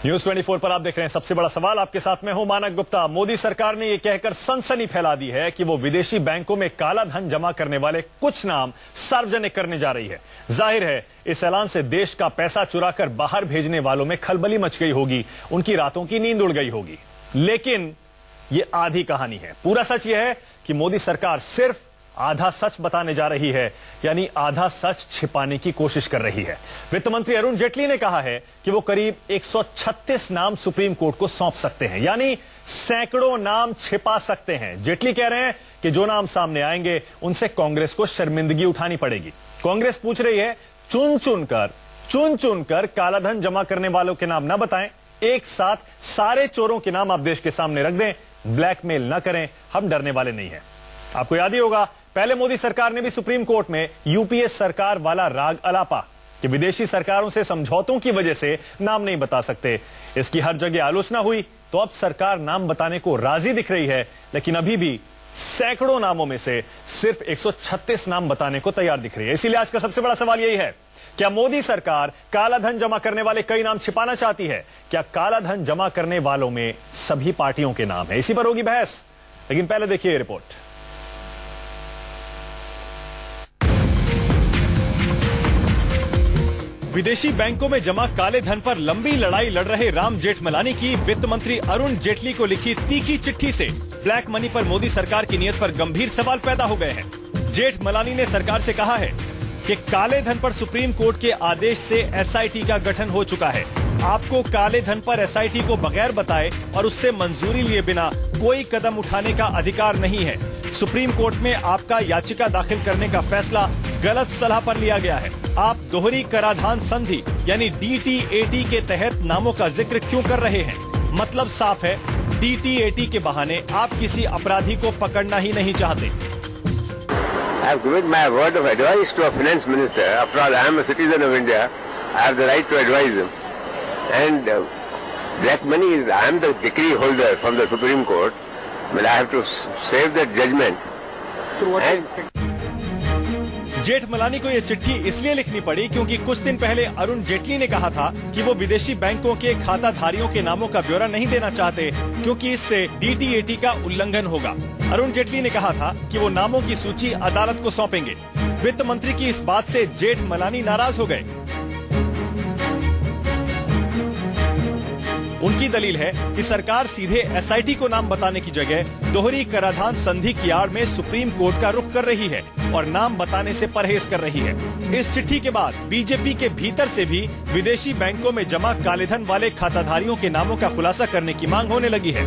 News 24 पर आप देख रहे हैं सबसे बड़ा सवाल। आपके साथ में हूं मानक गुप्ता। मोदी सरकार ने यह कहकर सनसनी फैला दी है कि वो विदेशी बैंकों में काला धन जमा करने वाले कुछ नाम सार्वजनिक करने जा रही है। जाहिर है इस ऐलान से देश का पैसा चुराकर बाहर भेजने वालों में खलबली मच गई होगी, उनकी रातों की नींद उड़ गई होगी। लेकिन यह आधी कहानी है। पूरा सच यह है कि मोदी सरकार सिर्फ आधा सच बताने जा रही है, यानी आधा सच छिपाने की कोशिश कर रही है। वित्त मंत्री अरुण जेटली ने कहा है कि वो करीब 136 नाम सुप्रीम कोर्ट को सौंप सकते हैं, यानी सैकड़ों नाम छिपा सकते हैं। जेटली कह रहे हैं कि जो नाम सामने आएंगे उनसे कांग्रेस को शर्मिंदगी उठानी पड़ेगी। कांग्रेस पूछ रही है चुन चुनकर कालाधन जमा करने वालों के नाम ना बताएं, एक साथ सारे चोरों के नाम आप देश के सामने रख दें, ब्लैकमेल ना करें, हम डरने वाले नहीं हैं। आपको याद ही होगा पहले मोदी सरकार ने भी सुप्रीम कोर्ट में यूपीए सरकार वाला राग अलापा कि विदेशी सरकारों से समझौतों की वजह से नाम नहीं बता सकते। इसकी हर जगह आलोचना हुई, तो अब सरकार नाम बताने को राजी दिख रही है, लेकिन अभी भी सैकड़ों नामों में से सिर्फ 136 नाम बताने को तैयार दिख रही है। इसीलिए आज का सबसे बड़ा सवाल यही है, क्या मोदी सरकार काला धन जमा करने वाले कई नाम छिपाना चाहती है? क्या काला धन जमा करने वालों में सभी पार्टियों के नाम है? इसी पर होगी बहस, लेकिन पहले देखिए ये रिपोर्ट। विदेशी बैंकों में जमा काले धन पर लंबी लड़ाई लड़ रहे राम जेठमलानी की वित्त मंत्री अरुण जेटली को लिखी तीखी चिट्ठी से ब्लैक मनी पर मोदी सरकार की नीयत पर गंभीर सवाल पैदा हो गए हैं। जेठमलानी ने सरकार से कहा है कि काले धन पर सुप्रीम कोर्ट के आदेश से एसआईटी का गठन हो चुका है। आपको काले धन पर एसआईटी को बगैर बताए और उससे मंजूरी लिए बिना कोई कदम उठाने का अधिकार नहीं है। सुप्रीम कोर्ट में आपका याचिका दाखिल करने का फैसला गलत सलाह पर लिया गया है। आप दोहरी कराधान संधि यानी DTAT के तहत नामों का जिक्र क्यों कर रहे हैं? मतलब साफ है, DTAT के बहाने आप किसी अपराधी को पकड़ना ही नहीं चाहते। I have given my word of advice to a finance minister. After all, I am a citizen of India. I have the right to advise him. And black money is, I am the decree holder from the Supreme Court, but I have to save that judgment. So what Jethmalani को यह चिट्ठी इसलिए लिखनी पड़ी क्योंकि कुछ दिन पहले अरुण जेटली ने कहा था कि वो विदेशी बैंकों के खाताधारियों के नामों का ब्यौरा नहीं देना चाहते, क्योंकि इससे DTAT का उल्लंघन होगा। अरुण जेटली ने कहा था कि वो नामों की सूची अदालत को सौंपेंगे। वित्त मंत्री की इस बात से जेठमलानी नाराज हो गए। उनकी दलील है कि सरकार सीधे एसआईटी को नाम बताने की जगह दोहरी कराधान संधि की आड़ में सुप्रीम कोर्ट का रुख कर रही है और नाम बताने से परहेज कर रही है। इस चिट्ठी के बाद बीजेपी के भीतर से भी विदेशी बैंकों में जमा कालेधन वाले खाताधारियों के नामों का खुलासा करने की मांग होने लगी है।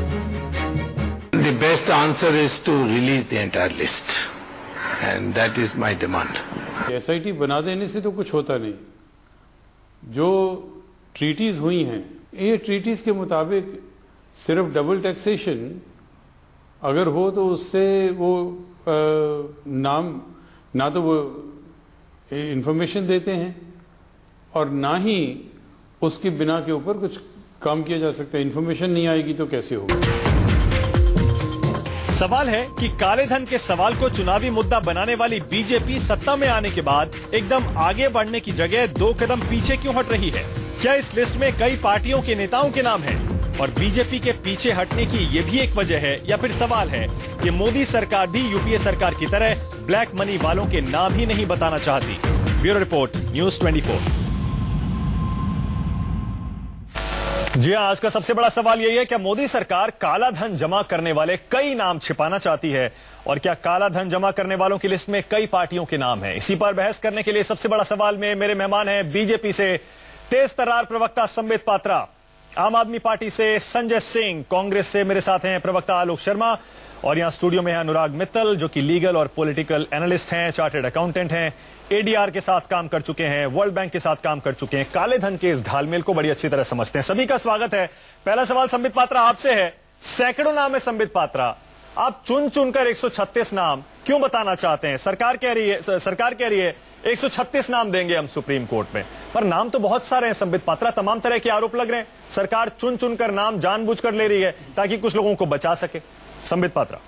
The best answer is to release the entire list, and that is my demand. SIT बना देने से तो कुछ होता नहीं। जो ट्रीटीज हुई हैं, ये ट्रीटीज के मुताबिक सिर्फ डबल टैक्सेशन अगर हो तो उससे वो नाम ना तो वो इंफॉर्मेशन देते हैं और ना ही उसकी बिना के ऊपर कुछ काम किया जा सकता है। इंफॉर्मेशन नहीं आएगी तो कैसे होगा? सवाल है कि काले धन के सवाल को चुनावी मुद्दा बनाने वाली बीजेपी सत्ता में आने के बाद एकदम आगे बढ़ने की जगह 2 कदम पीछे क्यों हट रही है? क्या इस लिस्ट में कई पार्टियों के नेताओं के नाम हैं? और बीजेपी के पीछे हटने की ये भी एक वजह है, या फिर सवाल है कि मोदी सरकार भी यूपीए सरकार की तरह ब्लैक मनी वालों के नाम ही नहीं बताना चाहती? Bureau report, news 24। जी हाँ, आज का सबसे बड़ा सवाल यही है, क्या मोदी सरकार काला धन जमा करने वाले कई नाम छिपाना चाहती है? और क्या काला धन जमा करने वालों की लिस्ट में कई पार्टियों के नाम हैं? इसी पर बहस करने के लिए सबसे बड़ा सवाल में मेरे मेहमान हैं बीजेपी से तेज तर्रार प्रवक्ता संबित पात्रा, आम आदमी पार्टी से संजय सिंह, कांग्रेस से मेरे साथ हैं प्रवक्ता आलोक शर्मा, और यहां स्टूडियो में है अनुराग मित्तल जो कि लीगल और पॉलिटिकल एनालिस्ट हैं, चार्टर्ड अकाउंटेंट हैं, ADR के साथ काम कर चुके हैं, वर्ल्ड बैंक के साथ काम कर चुके हैं, काले धन के इस घालमेल को बड़ी अच्छी तरह समझते हैं। सभी का स्वागत है। पहला सवाल संबित पात्रा आपसे है। सैकड़ों नाम है संबित पात्रा, आप चुनकर 136 नाम क्यों बताना चाहते हैं? सरकार कह रही है 136 नाम देंगे हम सुप्रीम कोर्ट में, पर नाम तो बहुत सारे हैं संबित पात्रा। तमाम तरह के आरोप लग रहे हैं, सरकार चुनकर नाम जानबूझकर ले रही है ताकि कुछ लोगों को बचा सके। संबित पात्रा।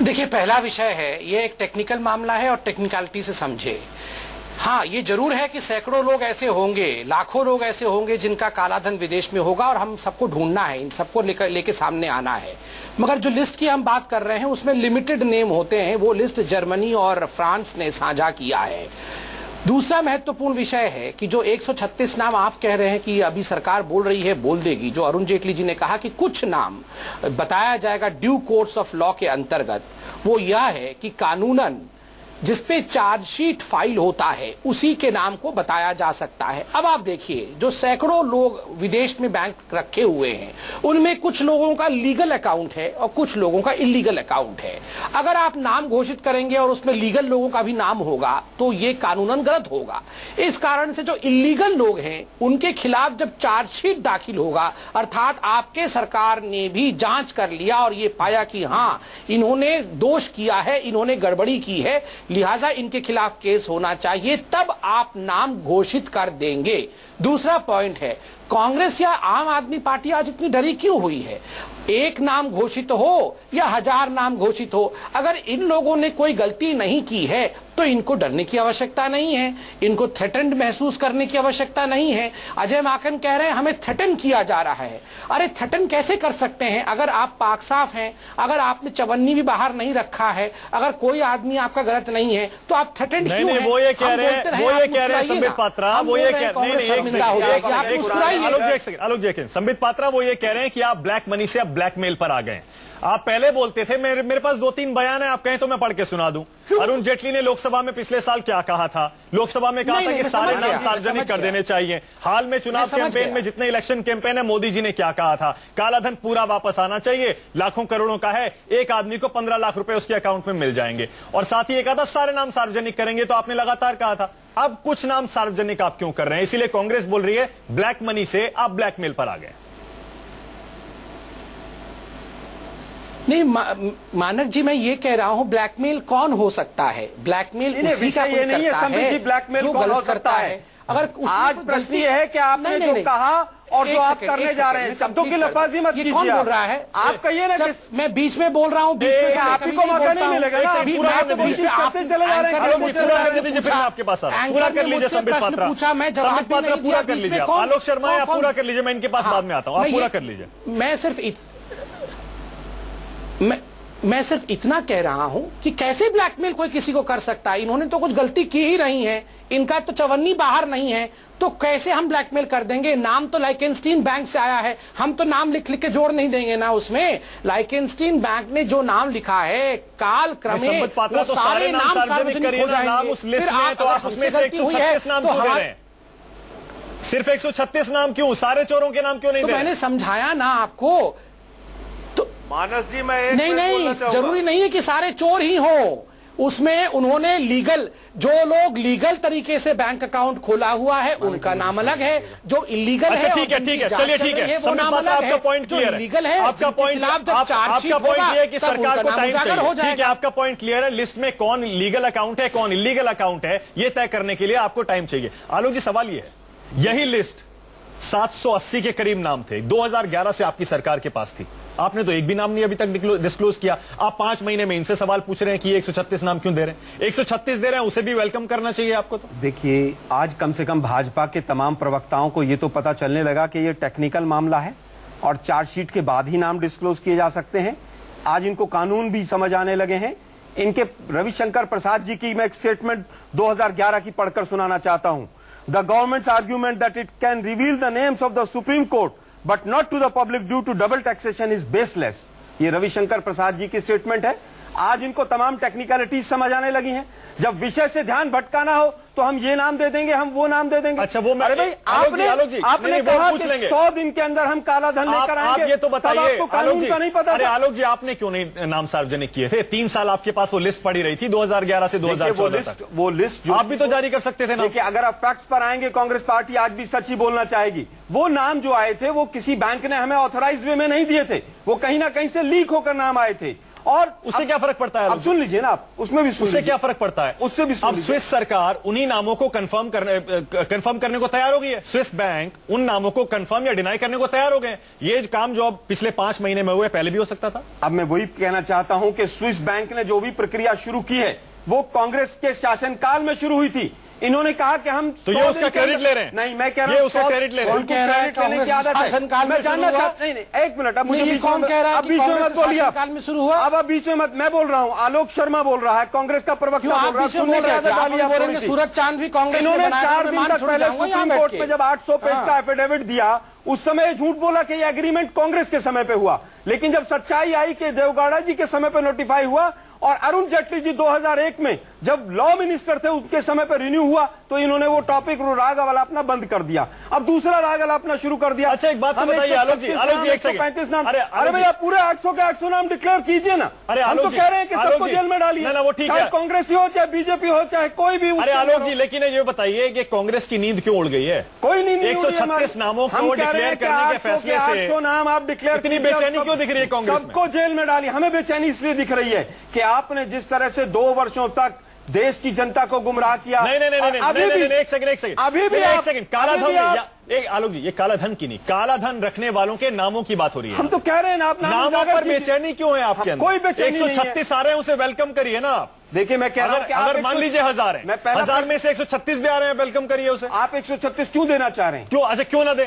देखिए, पहला विषय है, यह एक टेक्निकल मामला है और टेक्निकलिटी से समझे। हाँ, ये जरूर है कि सैकड़ों लोग ऐसे होंगे, लाखों लोग ऐसे होंगे जिनका कालाधन विदेश में होगा, और हम सबको ढूंढना है, इन सबको लेके सामने आना है। मगर जो लिस्ट की हम बात कर रहे हैं उसमें लिमिटेड नेम होते हैं, वो लिस्ट जर्मनी और फ्रांस ने साझा किया है। दूसरा महत्वपूर्ण विषय है कि जो 136 नाम आप कह रहे हैं कि अभी सरकार बोल रही है बोल देगी, जो अरुण जेटली जी ने कहा कि कुछ नाम बताया जाएगा ड्यू कोर्स ऑफ लॉ के अंतर्गत, वो यह है कि कानूनन जिसपे चार्जशीट फाइल होता है उसी के नाम को बताया जा सकता है। अब आप देखिए, जो सैकड़ों लोग विदेश में बैंक रखे हुए हैं उनमें कुछ लोगों का लीगल अकाउंट है और कुछ लोगों का इलीगल अकाउंट है। अगर आप नाम घोषित करेंगे और उसमें लीगल लोगों का भी नाम होगा तो ये कानूनन गलत होगा। इस कारण से जो इलीगल लोग हैं उनके खिलाफ जब चार्जशीट दाखिल होगा, अर्थात आपके सरकार ने भी जांच कर लिया और ये पाया कि हाँ इन्होंने दोष किया है, इन्होंने गड़बड़ी की है, लिहाजा इनके खिलाफ केस होना चाहिए, तब आप नाम घोषित कर देंगे। दूसरा पॉइंट है, कांग्रेस या आम आदमी पार्टी आज इतनी डरी क्यों हुई है? एक नाम घोषित हो या 1000 नाम घोषित हो, अगर इन लोगों ने कोई गलती नहीं की है तो इनको डरने की आवश्यकता नहीं है, इनको थ्रेटन्ड महसूस करने की आवश्यकता नहीं है। अजय माकन कह रहे हैं हमें थ्रेटन किया जा रहा है। अरे थ्रेटन कैसे कर सकते हैं? अगर आप पाक साफ हैं, अगर आपने चवन्नी भी बाहर नहीं रखा है, अगर कोई आदमी आपका गलत नहीं है तो आप थ्रेटन क्यों हैं? वो ये कह रहे हैं संबित पात्रा, वो ये कह रहे हैं संबित पात्रा, वो ये कह रहे हैं कि आप ब्लैक मनी से अब ब्लैकमेल पर आ गए। आप पहले बोलते थे, मेरे पास 2-3 बयान है, आप कहें तो मैं पढ़ के सुना दूं। अरुण जेटली ने लोकसभा में पिछले साल क्या कहा था? लोकसभा में कहा था कि सारे नाम सार्वजनिक कर देने चाहिए। हाल में चुनाव कैंपेन में जितने इलेक्शन कैंपेन है, मोदी जी ने क्या कहा था? कालाधन पूरा वापस आना चाहिए, लाखों करोड़ों का है, एक आदमी को 15 लाख रुपए उसके अकाउंट में मिल जाएंगे। और साथ ही एक कहा था सारे नाम सार्वजनिक करेंगे, तो आपने लगातार कहा था। अब कुछ नाम सार्वजनिक आप क्यों कर रहे हैं? इसीलिए कांग्रेस बोल रही है ब्लैक मनी से आप ब्लैकमेल पर आ गए। नहीं मानक जी, मैं ये कह रहा हूं ब्लैकमेल कौन हो सकता है? ब्लैकमेल उसी का कोई करता है ब्लैकमेल कौन हो सकता है? अगर आज प्रश्न ये है कि आपने जो कहा और जो आप करने जा रहे हैं, शब्दों की लफाजी मत कीजिए। कौन बोल रहा है? आप कहिए ना, मैं बीच में बोल रहा हूं, बीच में आप ही को मौका नहीं मिलेगा ना। करते चले जा रहे हैं। आपके पास पूरा कर लीजिए संबित पात्रा, संबित पात्रा पूरा कर लीजिए। आलोक शर्मा आप पूरा कर लीजिए, मैं इनके पास बाद में आता हूं, आप पूरा कर लीजिए। मैं सिर्फ इतना कह रहा हूं कि कैसे ब्लैकमेल कोई किसी को कर सकता है? इन्होंने तो कुछ गलती की ही नहीं है, इनका तो चवन्नी बाहर नहीं है, तो कैसे हम ब्लैकमेल कर देंगे? नाम तो लाइकेंस्टीन बैंक से आया है, हम तो नाम लिख लिख के जोड़ नहीं देंगे ना उसमें। लाइकेंस्टीन बैंक ने जो नाम लिखा है काल क्रमे वो सारे नाम सार्वजनिक हो जाएंगे। फिर आप उसमें से 136 नाम क्यों दे रहे हैं? सिर्फ 136 नाम क्यों? सारे चोरों के नाम क्यों नहीं दे रहे? मैंने समझाया ना आपको। मानस जी, मैं नहीं, जरूरी नहीं है कि सारे चोर ही हो। उसमें उन्होंने लीगल, जो लोग लीगल तरीके से बैंक अकाउंट खोला हुआ है उनका नाम अलग है, जो इलीगल है। ठीक है, चलिए ठीक है, संबित पात्रा आपका पॉइंट क्लियर है, लीगल है। आपका पॉइंट ये है कि सरकार को टाइम चाहिए। ठीक है, आपका पॉइंट क्लियर है। लिस्ट में कौन लीगल अकाउंट है, कौन इलीगल अकाउंट है, ये तय करने के लिए आपको टाइम चाहिए। आलोक जी, सवाल ये है, यही लिस्ट 780 के करीब नाम थे, 2011 से आपकी सरकार के पास थी, आपने तो एक भी नाम नहीं अभी तक डिस्क्लोज किया। आप 5 महीने में इनसे सवाल पूछ रहे हैं कि 136 नाम क्यों दे रहे हैं? 136 दे रहे हैं, उसे भी वेलकम करना चाहिए आपको। तो देखिए, आज कम से कम भाजपा के तमाम प्रवक्ताओं को यह तो पता चलने लगा कि यह टेक्निकल मामला है और चार्जशीट के बाद ही नाम डिस्क्लोज किए जा सकते हैं। आज इनको कानून भी समझ आने लगे हैं। इनके रविशंकर प्रसाद जी की मैं एक स्टेटमेंट 2011 की पढ़कर सुनाना चाहता हूं। The government's argument that it can reveal the names of the Supreme Court but not to the public due to double taxation is baseless. ये रविशंकर प्रसाद जी की स्टेटमेंट है। आज इनको तमाम टेक्निकलिटीज समझ आने लगी हैं। जब विषय से ध्यान भटकाना हो तो हम ये नाम दे देंगे, हम वो नाम दे देंगे। अच्छा, वो अरे भाई, आपने कहा कि 100 दिन के अंदर हम काला धन लेकर आएंगे। आप ये तो बताइए, आपको कानून का नहीं पता। अरे आलोक जी, आपने क्यों नहीं नाम सार्वजनिक किए थे? 3 साल आपके पास वो लिस्ट पड़ी रही थी 2011 से 2014 तक। वो लिस्ट आप भी तो जारी कर सकते थे ना। देखिए, अगर आप फैक्ट्स पर आएंगे, कांग्रेस पार्टी आज भी सच ही बोलना चाहेगी। वो नाम जो आए थे वो किसी बैंक ने हमें ऑथराइज वे में नहीं दिए थे, वो कहीं ना कहीं से लीक होकर नाम आए थे। और उससे क्या फर्क पड़ता है? अब सुन लीजिए ना, आप उसमें भी सुन, उससे क्या फर्क पड़ता है? उससे भी सुन। अब स्विस सरकार उन्हीं नामों को कंफर्म करने को तैयार हो गई है। स्विस बैंक उन नामों को कंफर्म या डिनाई करने को तैयार हो गए। ये काम जो अब पिछले 5 महीने में हुए, पहले भी हो सकता था। अब मैं वही कहना चाहता हूं कि स्विस बैंक ने जो भी प्रक्रिया शुरू की है वो कांग्रेस के शासनकाल में शुरू हुई थी। इन्होंने कहा कि हम तो ये उसका क्रेडिट ले रहे हैं। नहीं, मैं कह रहा हूं उसका क्रेडिट ले रहे हैं। उनको क्रेडिट लेने की आदत है। मैं जानना चाहता नहीं, एक मिनट, अब मुझे कौन कह रहा है बीच में मत बोलिए, काल में शुरू हुआ। अब बीच में मत, मैं बोल रहा हूं, आलोक शर्मा बोल रहा है, कांग्रेस का प्रवक्ता बोल रहा है, सुनने की आदत डाली आप थोड़ी सी। सूरज चांद भी कांग्रेस ने इन्होंने बनाया, 4 दिन तक पहले सुप्रीम कोर्ट में जब 800 पेज का एफिडेविट दिया, उस समय झूठ बोला कि ये एग्रीमेंट कांग्रेस के समय पे हुआ, लेकिन जब सच्चाई आई कि देवगौड़ा जी के समय पे नोटिफाई हुआ और अरुण जेटली जी 2001 में जब लॉ मिनिस्टर थे उनके समय पे रिन्यू हुआ, तो इन्होंने वो टॉपिक राग वाला अपना बंद कर दिया, अब दूसरा राग वाला अपना शुरू कर दिया। अच्छा, एक बात तो बताइए आलोक जी, 135 नाम, अरे भैया पूरे 800 के 800 नाम डिक्लेयर कीजिए ना। अरे हम तो कह रहे हैं कि सबको जेल में डालिए, वो ठीक है, चाहे कांग्रेस हो चाहे बीजेपी हो चाहे कोई भी। अरे आलोक जी, लेकिन ये बताइए कि कांग्रेस की नींद क्यों उड़ गई है? कोई नींद नहीं, 136 नामों को डिक्लेयर करने के फैसले से 800 नाम आप डिक्लेयर, इतनी बेचैनी क्यों दिख रही है कांग्रेस में? सबको जेल में डालिए। हमें बेचैनी इसलिए दिख रही है कि आपने जिस तरह से 2 वर्षों तक देश की जनता को गुमराह किया। नहीं, एक सेकंड, अभी भी एक सेकंड, काला धन, आलोक जी, ये काला धन की नहीं, काला धन रखने वालों के नामों की बात हो रही है। हम तो कह रहे हैं ना, आप नामों पर बेचैनी क्यों है आपके अंदर? कोई बेचैनी नहीं है। 136 आ रहे हैं, उसे वेलकम करिए ना आप। देखिए, मैं कह रहा हूं कि अगर मान लीजिए 1000 है, 1000 में से 136 भी आ रहे हैं, वेलकम करिए उसे। आप 136 क्यों देना चाह रहे हैं? क्यों? अच्छा, क्यों ना दे?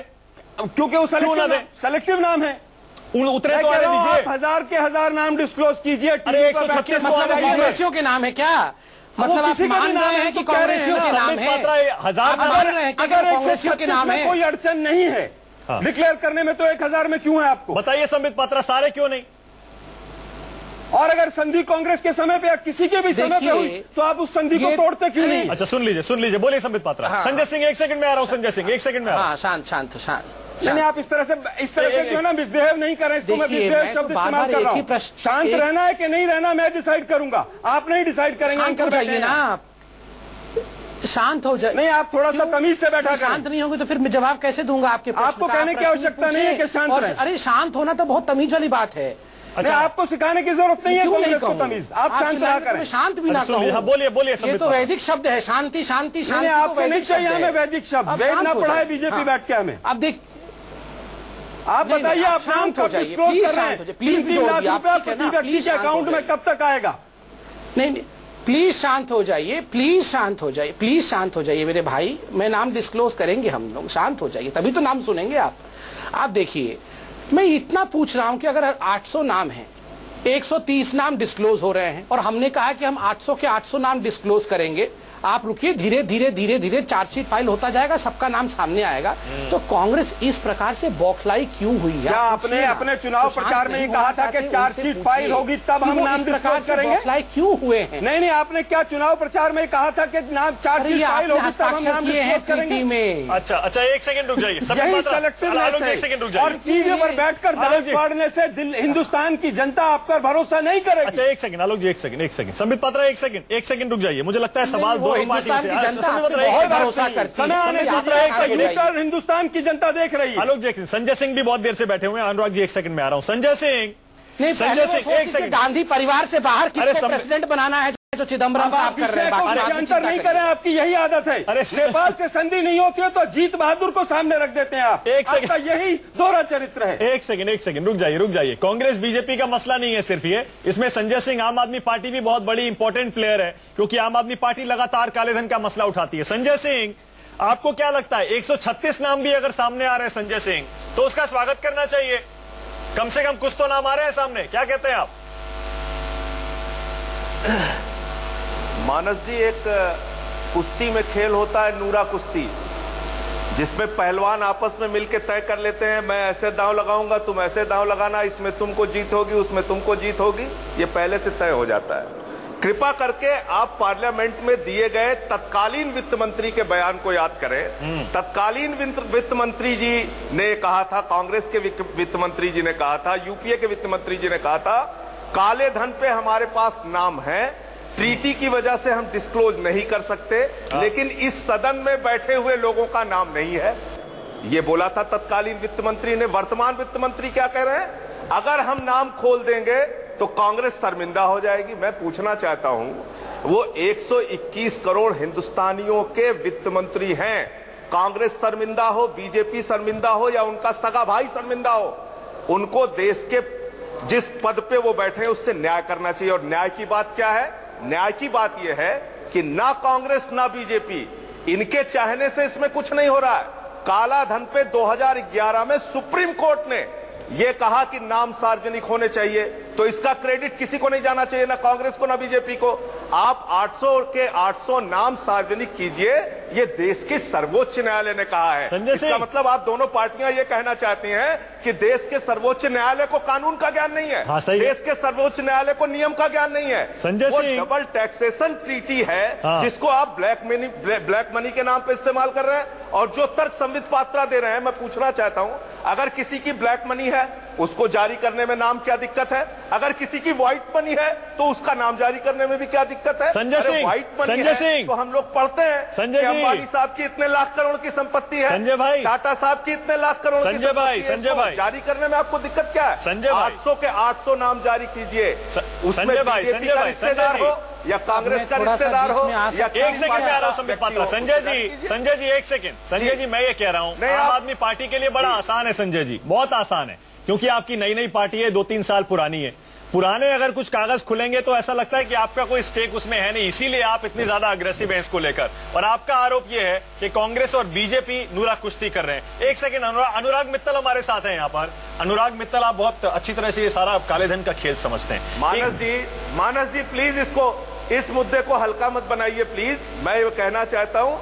क्योंकि वो सेलेक्टिव नाम है, उतरे तो आने दीजिए। 1000 के 1000 नाम डिस्क्लोज कीजिए। अरे 136 कांग्रेसियों के नाम है क्या? मतलब आप मान रहे हैं कि कांग्रेसियों के नाम है? 1000 अगर कांग्रेसियों के नाम है, कोई अड़चन नहीं है डिक्लेयर करने में, तो 1000 में क्यों है आपको? बताइए संबित पात्रा, सारे क्यों नहीं? और अगर संधि कांग्रेस के समय पे या किसी के भी समय पे हुई, तो आप उस संधि को तोड़ते क्यों नहीं? अच्छा, सुन लीजिए, बोलिए संबित पात्रा। संजय सिंह, 1 सेकंड में आ रहा हूं। संजय सिंह, 1 सेकंड में। शांत। नहीं, आप इस तरह से जो है ना मिसबिहेव नहीं कर रहे, इसको मैं मिसबिहेव शब्द इस्तेमाल कर रहा हूं। शांत रहना है कि नहीं रहना मैं डिसाइड करूंगा, आप नहीं डिसाइड करेंगे। शांत हो जाइए ना आप, शांत हो जाए। नहीं, आप थोड़ा सा तमीज से बैठा, शांत नहीं होंगे तो फिर मैं जवाब कैसे दूंगा आपके प्रश्न? आपको कहने की आवश्यकता नहीं है कि शांत रहें। अरे शांत होना तो बहुत तमीज वाली बात है। अच्छा, आपको सिखाने की जरूरत नहीं है कांग्रेस को तमीज, आप शांत रहा करें। शांत भी ना कहूं। बोलिए। ये तो वैदिक शब्द है, शांति। आपको नहीं चाहिए हमें वैदिक शब्द, वेद ना पढ़ाए बीजेपी बैठ के हमें। अब देख, आप बताइए, आप नाम कब डिस्क्लोज कर रहे हैं? प्लीज 3 लाख रुपया प्रति व्यक्ति के अकाउंट में कब तक आएगा? नहीं, प्लीज शांत हो जाइए, प्लीज शांत हो जाइए मेरे भाई। मैं नाम डिस्क्लोज करेंगे हम लोग, शांत हो जाइए, तभी तो नाम सुनेंगे आप। आप देखिए, मैं इतना पूछ रहा हूं कि अगर 800 नाम हैं, 130 नाम डिस्क्लोज हो रहे हैं, और हमने कहा कि हम 800 के 800 नाम डिस्क्लोज करेंगे। आप रुकिए, धीरे चार्जशीट फाइल होता जाएगा, सबका नाम सामने आएगा। तो कांग्रेस इस प्रकार से बौखलाई क्यों हुई है? क्या आपने अपने चुनाव प्रचार में ही कहा था कि चार्जशीट फाइल होगी तब हम नाम डिस्क्लोज करेंगे? बौखलाई क्यों हुए हैं? नहीं, आपने क्या चुनाव प्रचार में कहा था कि नाम चार्जशीट फाइल होगी तब हम नाम डिस्क्लोज करेंगे? अच्छा, 1 सेकंड रुक जाइए। यही सिलेक्टिवनेस है, और टीवी पर बैठकर दांत फाड़ने से हिंदुस्तान की जनता आप पर भरोसा नहीं करेगी। अच्छा, 1 सेकंड आलोक जी, 1 सेकंड। संबित पात्रा, 1 सेकंड रुक जाइए। मुझे लगता है सवाल हिंदुस्तान की जनता बहुत भरोसा करती है, हिंदुस्तान की जनता देख रही है। आलोक जी, संजय सिंह भी बहुत देर से बैठे हुए हैं। अनुराग जी, 1 सेकंड में आ रहा हूं। संजय सिंह, एक सेकंड। गांधी परिवार से बाहर किसको प्रेसिडेंट बनाना है जो चिदम्बरम साहब कर रहे हैं? अंतर नहीं करें, आपकी यही आदत है। नेपाल से संधि नहीं होती है तो जीत बहादुर को सामने रख देते हैं आप। आपका यही दोहरा चरित्र है। एक सेकंड रुक जाइए। कांग्रेस बीजेपी का मसला नहीं है सिर्फ ये, इसमें संजय सिंह आम आदमी पार्टी भी बहुत बड़ी इंपॉर्टेंट प्लेयर है, क्योंकि आम आदमी पार्टी लगातार कालेधन का मसला उठाती है। संजय सिंह, आपको क्या लगता है 136 नाम भी अगर सामने आ रहे हैं संजय सिंह, तो उसका स्वागत करना चाहिए? कम से कम कुछ तो नाम आ रहे हैं सामने, क्या कहते हैं आप? मानस जी, एक कुश्ती में खेल होता है नूरा कुश्ती, जिसमें पहलवान आपस में मिलकर तय कर लेते हैं, मैं ऐसे दांव लगाऊंगा, तुम ऐसे दांव लगाना, इसमें तुमको जीत होगी, उसमें तुमको जीत होगी, ये पहले से तय हो जाता है। कृपा करके आप पार्लियामेंट में दिए गए तत्कालीन वित्त मंत्री के बयान को याद करें। तत्कालीन वित्त मंत्री जी ने कहा था, कांग्रेस के वित्त मंत्री जी ने कहा था, यूपीए के वित्त मंत्री जी ने कहा था, काले धन पे हमारे पास नाम है, ट्रीटी की वजह से हम डिस्क्लोज नहीं कर सकते, लेकिन इस सदन में बैठे हुए लोगों का नाम नहीं है, ये बोला था तत्कालीन वित्त मंत्री ने। वर्तमान वित्त मंत्री क्या कह रहे हैं? अगर हम नाम खोल देंगे तो कांग्रेस शर्मिंदा हो जाएगी। मैं पूछना चाहता हूं, वो 121 करोड़ हिंदुस्तानियों के वित्त मंत्री हैं, कांग्रेस शर्मिंदा हो, बीजेपी शर्मिंदा हो या उनका सगा भाई शर्मिंदा हो, उनको देश के जिस पद पे वो बैठे हैं उससे न्याय करना चाहिए। और न्याय की बात क्या है? न्याय की बात यह है कि ना कांग्रेस ना बीजेपी इनके चाहने से इसमें कुछ नहीं हो रहा है। काला धन पे 2011 में सुप्रीम कोर्ट ने यह कहा कि नाम सार्वजनिक होने चाहिए, तो इसका क्रेडिट किसी को नहीं जाना चाहिए, ना कांग्रेस को ना बीजेपी को। आप 800 के 800 नाम सार्वजनिक कीजिए, ये देश की सर्वोच्च न्यायालय ने कहा है। इसका मतलब आप दोनों पार्टियां ये कहना चाहती हैं कि देश के सर्वोच्च न्यायालय को कानून का ज्ञान नहीं है। हाँ, सही देश के सर्वोच्च न्यायालय को नियम का ज्ञान नहीं है। Sanjay Singh, double taxation treaty है, हाँ, जिसको आप ब्लैक मनी के नाम पे इस्तेमाल कर रहे हैं। और जो तर्क संवित पात्रा दे रहे हैं, मैं पूछना चाहता हूं, अगर किसी की ब्लैक मनी है उसको जारी करने में नाम क्या दिक्कत है? अगर किसी की व्हाइट मनी है तो उसका नाम जारी करने में भी क्या दिक्कत है? संजय सिंह, व्हाइट मनी है तो हम लोग पढ़ते हैं संजय कि अंबानी साहब की इतने लाख करोड़ की संपत्ति है, संजय भाई, टाटा साहब की इतने लाख करोड़ की संजय भाई, संजय भाई, जारी करने में आपको दिक्कत क्या है? संजय भाई, 800 के 800 नाम जारी कीजिए। संजय भाई, संजय भाई, संजय हो या कांग्रेस का रिश्तेदार हो या एक सेकंड में आ रहा हूं संबित पात्रा। संजय जी एक सेकंड। संजय जी, मैं ये कह रहा हूं, आम आदमी पार्टी के लिए बड़ा आसान है संजय जी, बहुत आसान है, क्योंकि आपकी नई पार्टी है, 2-3 साल पुरानी है। पुराने अगर कुछ कागज खुलेंगे तो ऐसा लगता है कि आपका कोई स्टेक उसमें है नहीं, इसीलिए आप इतनी ज्यादा अग्रेसिव हैं इसको लेकर। और आपका आरोप यह है कि कांग्रेस और बीजेपी नूरा कुश्ती कर रहे हैं। एक सेकंड, अनुराग मित्तल हमारे साथ हैं यहाँ पर। अनुराग मित्तल, आप बहुत अच्छी तरह से ये सारा काले धन का खेल समझते हैं। मानस जी प्लीज इस मुद्दे को हल्का मत बनाइए प्लीज। मैं ये कहना चाहता हूं,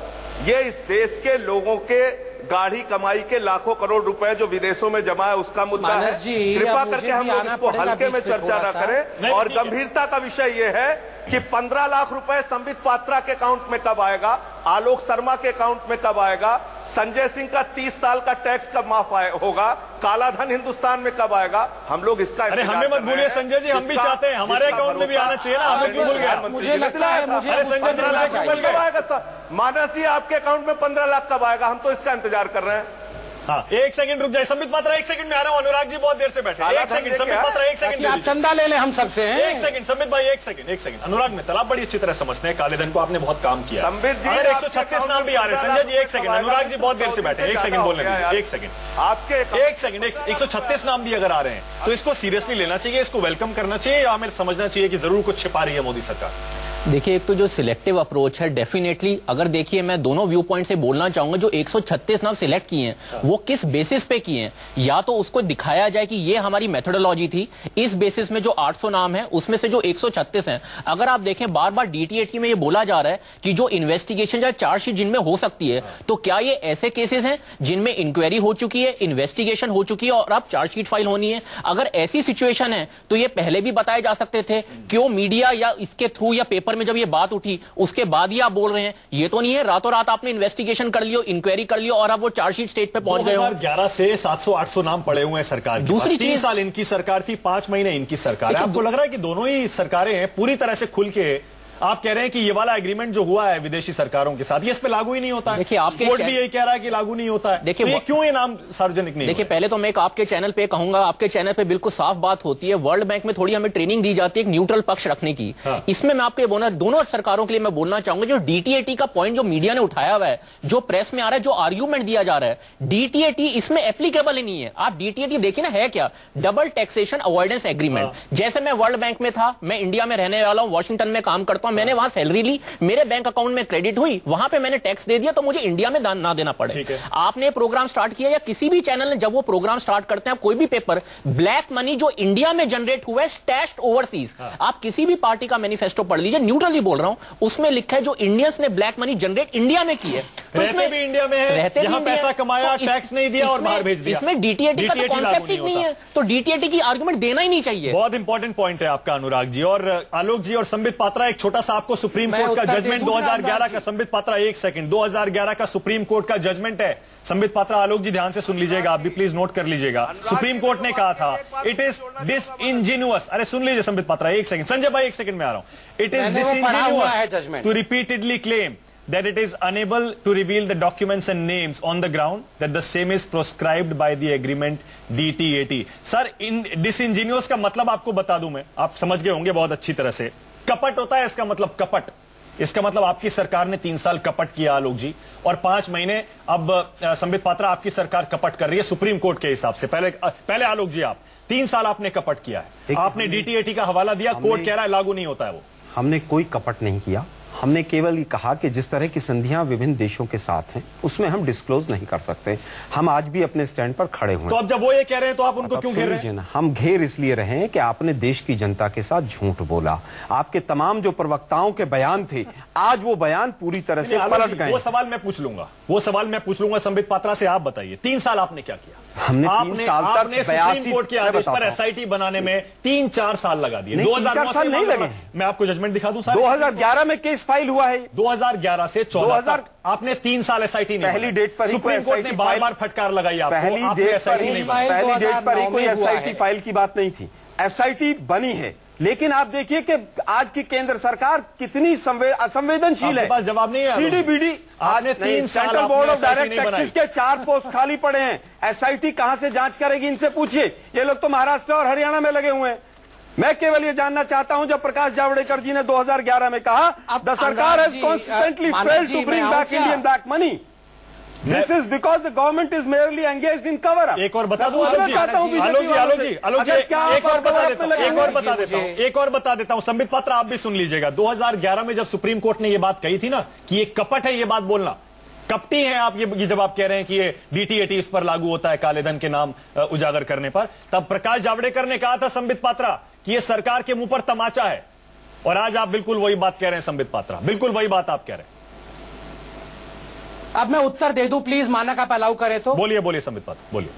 ये इस देश के लोगों के गाढ़ी कमाई के लाखों करोड़ रुपए जो विदेशों में जमा है उसका मुद्दा है। कृपा करके हम लोग इसको हल्के में चर्चा न करें। और गंभीरता का विषय यह है कि 15 लाख रुपए संबित पात्रा के अकाउंट में कब आएगा, आलोक शर्मा के अकाउंट में कब आएगा, संजय सिंह का 30 साल का टैक्स कब माफ होगा, काला धन हिंदुस्तान में कब आएगा, हम लोग इसका अरे हमें मत भूलिए संजय जी, हम भी चाहते हैं हमारे अकाउंट में भी आना चाहिए ना, हमें क्यों भूल गया? मुझे लगता है संजय जी कब आएगा? मानस जी, आपके अकाउंट में 15 लाख कब आएगा? हम तो इसका इंतजार कर रहे हैं। हाँ, एक सेकंड रुक जाए संबित पात्रा, एक सेकंड में आ रहा हूं। अनुराग जी बहुत देर से बैठे, एक सेकंड संबित पात्रा, एक सेकंड, आप चंदा ले ले हम सबसे हैं। एक सेकंड संबित भाई, एक सेकंड। अनुराग मित्तल, आप बड़ी अच्छी तरह समझते हैं काले धन को, आपने बहुत काम किया। संबित जी, अगर 136 नाम भी आ रहे हैं। संजय जी एक सेकंड, अनुराग जी बहुत देर से बैठे, एक सेकंड बोलने दीजिए, एक सेकंड आपके, एक सेकंड, 136 नाम भी अगर आ रहे हैं तो इसको सीरियसली लेना चाहिए, इसको वेलकम करना चाहिए, या हमें समझना चाहिए कि जरूर कुछ छिपा रही है मोदी सरकार? देखिए, एक तो जो सिलेक्टिव अप्रोच है, डेफिनेटली अगर देखिए, मैं दोनों व्यू पॉइंट से बोलना चाहूंगा। जो 136 नाम सिलेक्ट किए हैं वो किस बेसिस पे किए हैं? या तो उसको दिखाया जाए कि ये हमारी मेथोडोलॉजी थी, इस बेसिस में जो 800 नाम है उसमें से जो 136 हैं, अगर आप देखें बार बार DTAT में ये बोला जा रहा है कि जो इन्वेस्टिगेशन या चार्जशीट जिनमें हो सकती है, तो क्या ये ऐसे केसेस हैं जिनमें इंक्वायरी हो चुकी है, इन्वेस्टिगेशन हो चुकी है और अब चार्जशीट फाइल होनी है? अगर ऐसी सिचुएशन है तो ये पहले भी बताए जा सकते थे। क्यों मीडिया या इसके थ्रू या पेपर में जब ये बात उठी उसके बाद ही आप बोल रहे हैं? ये तो नहीं है रातों रात आपने इन्वेस्टिगेशन कर लियो, इंक्वायरी कर लियो और अब वो चार्जशीट स्टेज पे पहुंच गए हो। 2011 से 700-800 नाम पड़े हुए हैं सरकार के। दूसरी 3 साल इनकी सरकार थी, 5 महीने इनकी सरकार है। आपको लग रहा है कि दोनों ही सरकारें हैं पूरी तरह से खुल के? आप कह रहे हैं कि ये वाला एग्रीमेंट जो हुआ है विदेशी सरकारों के साथ, ये इस पे लागू ही नहीं होता है। देखिए, आपके कोर्ट भी यही कह रहा है कि लागू नहीं होता है। देखिए, तो क्यों ये नाम सार्वजनिक नहीं? देखिए, पहले तो मैं आपके चैनल पे कहूंगा, आपके चैनल पे बिल्कुल साफ बात होती है। वर्ल्ड बैंक में थोड़ी हमें ट्रेनिंग दी जाती है एक न्यूट्रल पक्ष रखने की। हाँ। इसमें मैं आपको बोलना, दोनों सरकारों के लिए मैं बोलना चाहूंगा, जो DTAT का पॉइंट जो मीडिया ने उठाया हुआ है, जो प्रेस में आ रहा है, जो आर्ग्यूमेंट दिया जा रहा है, DTAT इसमें एप्लीकेबल ही नहीं है। आप DTAT देखिए ना, है क्या? Double taxation avoidance agreement. जैसे मैं वर्ल्ड बैंक में था, मैं इंडिया में रहने वाला हूं, वॉशिंगटन में काम करता हूं, मैंने वहां सैलरी ली, मेरे बैंक अकाउंट में क्रेडिट हुई, वहां पे मैंने टैक्स दे दिया, तो मुझे इंडिया में दान ना देना पड़े। आपने प्रोग्राम स्टार्ट किया या किसी भी चैनल ने जब वो प्रोग्राम स्टार्ट करते हैं, कोई भी पेपर, ब्लैक मनी जो इंडिया में जनरेट हुआ है स्टैश्ड ओवरसीज, आप किसी भी पार्टी का मैनिफेस्टो पढ़ लीजिए, न्यूट्रली बोल रहा हूं, उसमें लिखा है जो इंडियंस ने ब्लैक मनी जनरेट इंडिया में की है, तो इसमें भी इंडिया में है, यहां पैसा कमाया, टैक्स नहीं दिया और बाहर भेज दिया। इसमें DTAT का कॉन्सेप्ट ही नहीं है, तो DTAT की आर्गुमेंट देना ही नहीं चाहिए। बहुत इंपॉर्टेंट पॉइंट है आपका अनुराग जी। और आलोक जी और संबित पात्रा, एक छोटा सा आपको सुप्रीम कोर्ट का जजमेंट 2011 का, संबित पात्रा एक सेकंड, 2011 का सुप्रीम कोर्ट का जजमेंट है। संबित पात्रा, आलोक जी ध्यान से सुन लीजिएगा, आप भी प्लीज नोट कर लीजिएगा। सुप्रीम कोर्ट ने कहा था इट इज डिसइंजीनियस, अरे सुन लीजिए संबित पात्रा, एक सेकंड, संजय भाई एक सेकंड में आ रहा हूं। It is disingenuous to repeatedly claim that it is unable to reveal the documents and names on the ground that the same is proscribed by the agreement DTAT। Sir, in disingenuous का मतलब आपको बता दूं मैं, आप समझ गए होंगे बहुत अच्छी तरह से। कपट होता है इसका मतलब, कपट। इसका मतलब आपकी सरकार ने 3 साल कपट किया आलोक जी, और 5 महीने अब संबित पात्रा आपकी सरकार कपट कर रही है सुप्रीम कोर्ट के हिसाब से। पहले आलोक जी, आप 3 साल आपने कपट किया है, आपने DTAT का हवाला दिया, कोर्ट कह रहा है लागू नहीं होता है वो। हमने कोई कपट नहीं किया। हमने केवल कहा कि जिस तरह की संधियां विभिन्न देशों के साथ हैं उसमें हम डिस्क्लोज नहीं कर सकते। हम आज भी अपने स्टैंड पर खड़े हुए। तो अब जब वो ये कह रहे हैं तो आप उनको क्यों घेर रहे हैं? हम घेर इसलिए रहे हैं कि आपने देश की जनता के साथ झूठ बोला। आपके तमाम जो प्रवक्ताओं के बयान थे, आज वो बयान पूरी तरह से पलट गए। वो सवाल मैं पूछ लूंगा संबित पात्रा से। आप बताइए 3 साल आपने क्या किया? हमने आपने सुप्रीम कोर्ट के आदेश पर एसआईटी बनाने में 3-4 साल लगा दिए। 2009 साल नहीं लगे। मैं आपको जजमेंट दिखा दूं। 2011 में केस फाइल हुआ है। 2011 से 14 तक आपने 3 साल एसआईटी नहीं। पहली डेट पर सुप्रीम कोर्ट ने बार-बार फटकार लगाई आपको। पहली डेट पर ही कोई एसआईटी फाइल की बात नहीं थी। एसआईटी बनी है, लेकिन आप देखिए कि आज की केंद्र सरकार कितनी असंवेदनशील है। जवाब नहीं है। सीडीबीडी आज 3 central board of direct taxes के 4 पोस्ट खाली पड़े हैं। एसआईटी कहां से जांच करेगी? इनसे पूछिए। ये लोग तो महाराष्ट्र और हरियाणा में लगे हुए हैं। मैं केवल ये जानना चाहता हूं, जब प्रकाश जावड़ेकर जी ने 2011 में कहा द सरकार has consistently failed to bring back Indian black money, this is because the government is merely engaged in cover up. एक और बता दूं आलोक जी, एक और बता देता हूं संबित पात्रा, आप भी सुन लीजिएगा। 2011 में जब सुप्रीम कोर्ट ने यह बात कही थी ना कि ये कपट है, ये बात बोलना कपटी हैं आप, ये जब आप कह रहे हैं कि ये डीटीएटी इस पर लागू होता है काले धन के नाम उजागर करने पर, तब प्रकाश जावड़ेकर ने कहा था संबित पात्रा कि ये सरकार के मुंह पर तमाचा है। और आज आप बिल्कुल वही बात कह रहे हैं संबित पात्रा, बिल्कुल वही बात आप कह रहे हैं। अब मैं उत्तर दे दूं प्लीज, मानक आप अलाउ करें तो। बोलिए संबित पात्रा, बोलिए।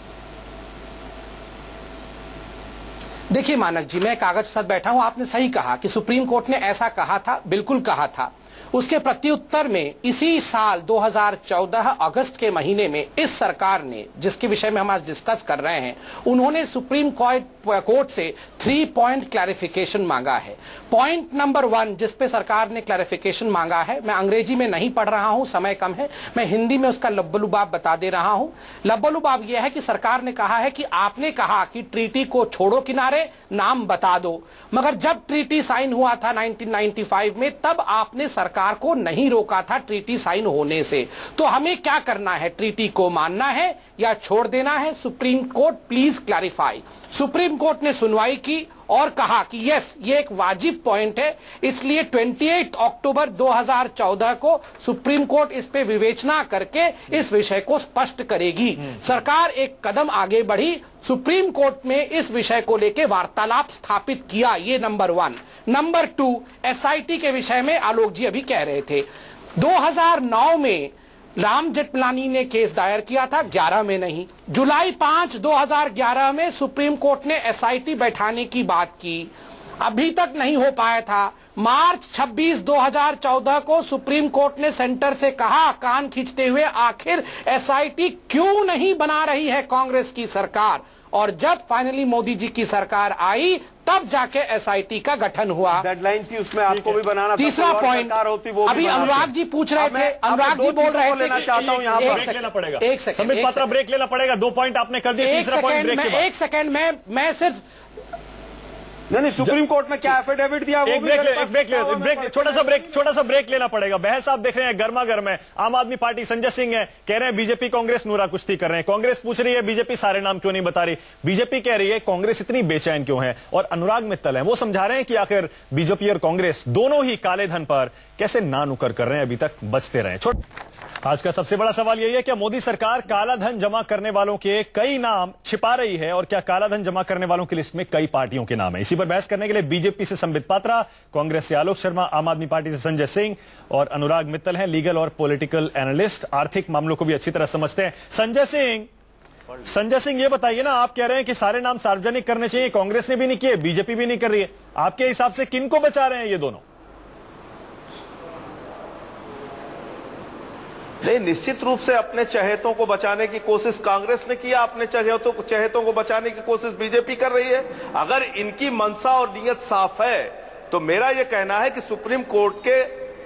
देखिए मानक जी, मैं कागज के साथ बैठा हूं। आपने सही कहा कि सुप्रीम कोर्ट ने ऐसा कहा था, बिल्कुल कहा था। उसके प्रत्युत्तर में इसी साल 2014 अगस्त के महीने में इस सरकार ने, जिसके विषय में हम आज डिस्कस कर रहे हैं, उन्होंने सुप्रीम कोर्ट से 3 पॉइंट क्लैरिफिकेशन मांगा है। पॉइंट नंबर 1 जिस पे सरकार ने क्लैरिफिकेशन मांगा है, मैं अंग्रेजी में नहीं पढ़ रहा हूं, समय कम है, मैं हिंदी में उसका लब्बलुबाब बता दे रहा हूं। लब्बलुबाब यह है कि सरकार ने कहा है कि आपने कहा कि ट्रीटी को छोड़ो किनारे, नाम बता दो, मगर जब ट्रीटी साइन हुआ था 1995 में, तब आपने सरकार को नहीं रोका था ट्रीटी साइन होने से। तो हमें क्या करना है? ट्रीटी को मानना है या छोड़ देना है? Supreme court please clarify. Supreme court ने सुनवाई की और कहा कि यस, ये एक वाजिब पॉइंट है, इसलिए 28 अक्टूबर 2014 को सुप्रीम कोर्ट इस पे विवेचना करके इस विषय को स्पष्ट करेगी। सरकार एक कदम आगे बढ़ी, सुप्रीम कोर्ट में इस विषय को लेकर वार्तालाप स्थापित किया। ये नंबर 1। नंबर 2, एसआईटी के विषय में आलोक जी अभी कह रहे थे, 2009 में राम जेठमलानी ने केस दायर किया था, 11 में नहीं। जुलाई 5, 2011 में सुप्रीम कोर्ट ने एसआईटी बैठाने की बात की, अभी तक नहीं हो पाया था। मार्च 26, 2014 को सुप्रीम कोर्ट ने सेंटर से कहा, कान खींचते हुए, आखिर एसआईटी क्यों नहीं बना रही है कांग्रेस की सरकार? और जब फाइनली मोदी जी की सरकार आई, तब जाके एसआईटी का गठन हुआ। डेडलाइन थी, उसमें आपको भी बनाना था। तीसरा पॉइंट, अभी अनुराग जी पूछ रहे थे, अनुराग जी बोल रहे थे कि ब्रेक लेना पड़ेगा। एक सेकंड, संबित पात्रा, ब्रेक लेना पड़ेगा। 2 पॉइंट आपने कर दिए, तीसरा पॉइंट ब्रेक के बाद। एक सेकंड, मैं सिर्फ नहीं, सुप्रीम कोर्ट में क्या एफिडेविट दिया? छोटा सा ब्रेक लेना पड़ेगा। बहस आप देख रहे हैं गर्मा गर्म है। आम आदमी पार्टी संजय सिंह है, कह रहे हैं बीजेपी कांग्रेस नूरा कुश्ती कर रहे हैं। कांग्रेस पूछ रही है बीजेपी सारे नाम क्यों नहीं बता रही। बीजेपी कह रही है कांग्रेस इतनी बेचैन क्यों है। और अनुराग मित्तल है, वो समझा रहे हैं कि आखिर बीजेपी और कांग्रेस दोनों ही काले धन पर कैसे ना नुकर कर रहे हैं, अभी तक बचते रहे। आज का सबसे बड़ा सवाल यही है, क्या मोदी सरकार काला धन जमा करने वालों के कई नाम छिपा रही है और क्या काला धन जमा करने वालों की लिस्ट में कई पार्टियों के नाम है? इसी पर बहस करने के लिए बीजेपी से संबित पात्रा, कांग्रेस से आलोक शर्मा, आम आदमी पार्टी से संजय सिंह और अनुराग मित्तल हैं, लीगल और पॉलिटिकल एनालिस्ट, आर्थिक मामलों को भी अच्छी तरह समझते हैं। संजय सिंह ये बताइए ना, आप कह रहे हैं कि सारे नाम सार्वजनिक करने चाहिए, कांग्रेस ने भी नहीं किए, बीजेपी भी नहीं कर रही है, आपके हिसाब से किनको बचा रहे हैं ये दोनों? नहीं, निश्चित रूप से अपने चहेतों को बचाने की कोशिश कांग्रेस ने किया, अपने चहेतों को बचाने की कोशिश बीजेपी कर रही है। अगर इनकी मंशा और नीयत साफ है तो मेरा यह कहना है कि सुप्रीम कोर्ट के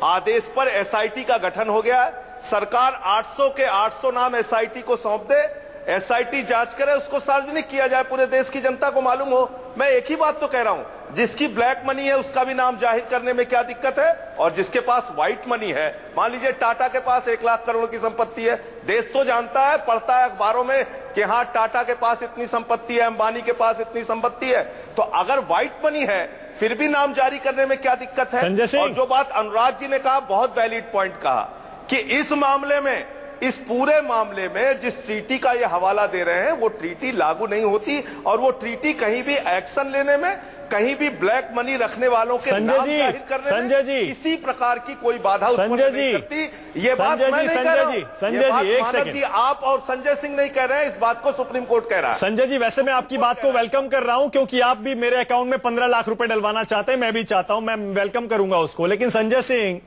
आदेश पर एसआईटी का गठन हो गया है। सरकार 800 के 800 नाम एसआईटी को सौंप दे SIT जांच करे, उसको सार्वजनिक किया जाए, पूरे देश की जनता को मालूम हो। मैं एक ही बात तो कह रहा हूं, जिसकी ब्लैक मनी है उसका भी नाम जाहिर करने में क्या दिक्कत है, और जिसके पास व्हाइट मनी है, मान लीजिए टाटा के पास 1 लाख करोड़ की संपत्ति है, देश तो जानता है, पढ़ता है अखबारों में कि हाँ टाटा के पास इतनी संपत्ति है, अंबानी के पास इतनी संपत्ति है, तो अगर व्हाइट मनी है फिर भी नाम जारी करने में क्या दिक्कत है। और जो बात अनुराग जी ने कहा, बहुत वैलिड पॉइंट कहा कि इस मामले में, इस पूरे मामले में जिस ट्रीटी का ये हवाला दे रहे हैं वो ट्रीटी लागू नहीं होती, और वो ट्रीटी कहीं भी एक्शन लेने में, कहीं भी ब्लैक मनी रखने वालों के नाम जाहिर करने में किसी प्रकार की कोई बाधा उत्पन्न नहीं करती। ये बात मैं नहीं कह रहा हूं, संजय जी एक सेकंड, आप और संजय सिंह नहीं कह रहे हैं, इस बात को सुप्रीम कोर्ट कह रहा है। संजय जी, वैसे मैं आपकी बात को वेलकम कर रहा हूं, क्योंकि आप भी मेरे अकाउंट में 15 लाख रुपए डलवाना चाहते हैं, मैं भी चाहता हूं, मैं वेलकम करूंगा उसको। लेकिन संजय सिंह,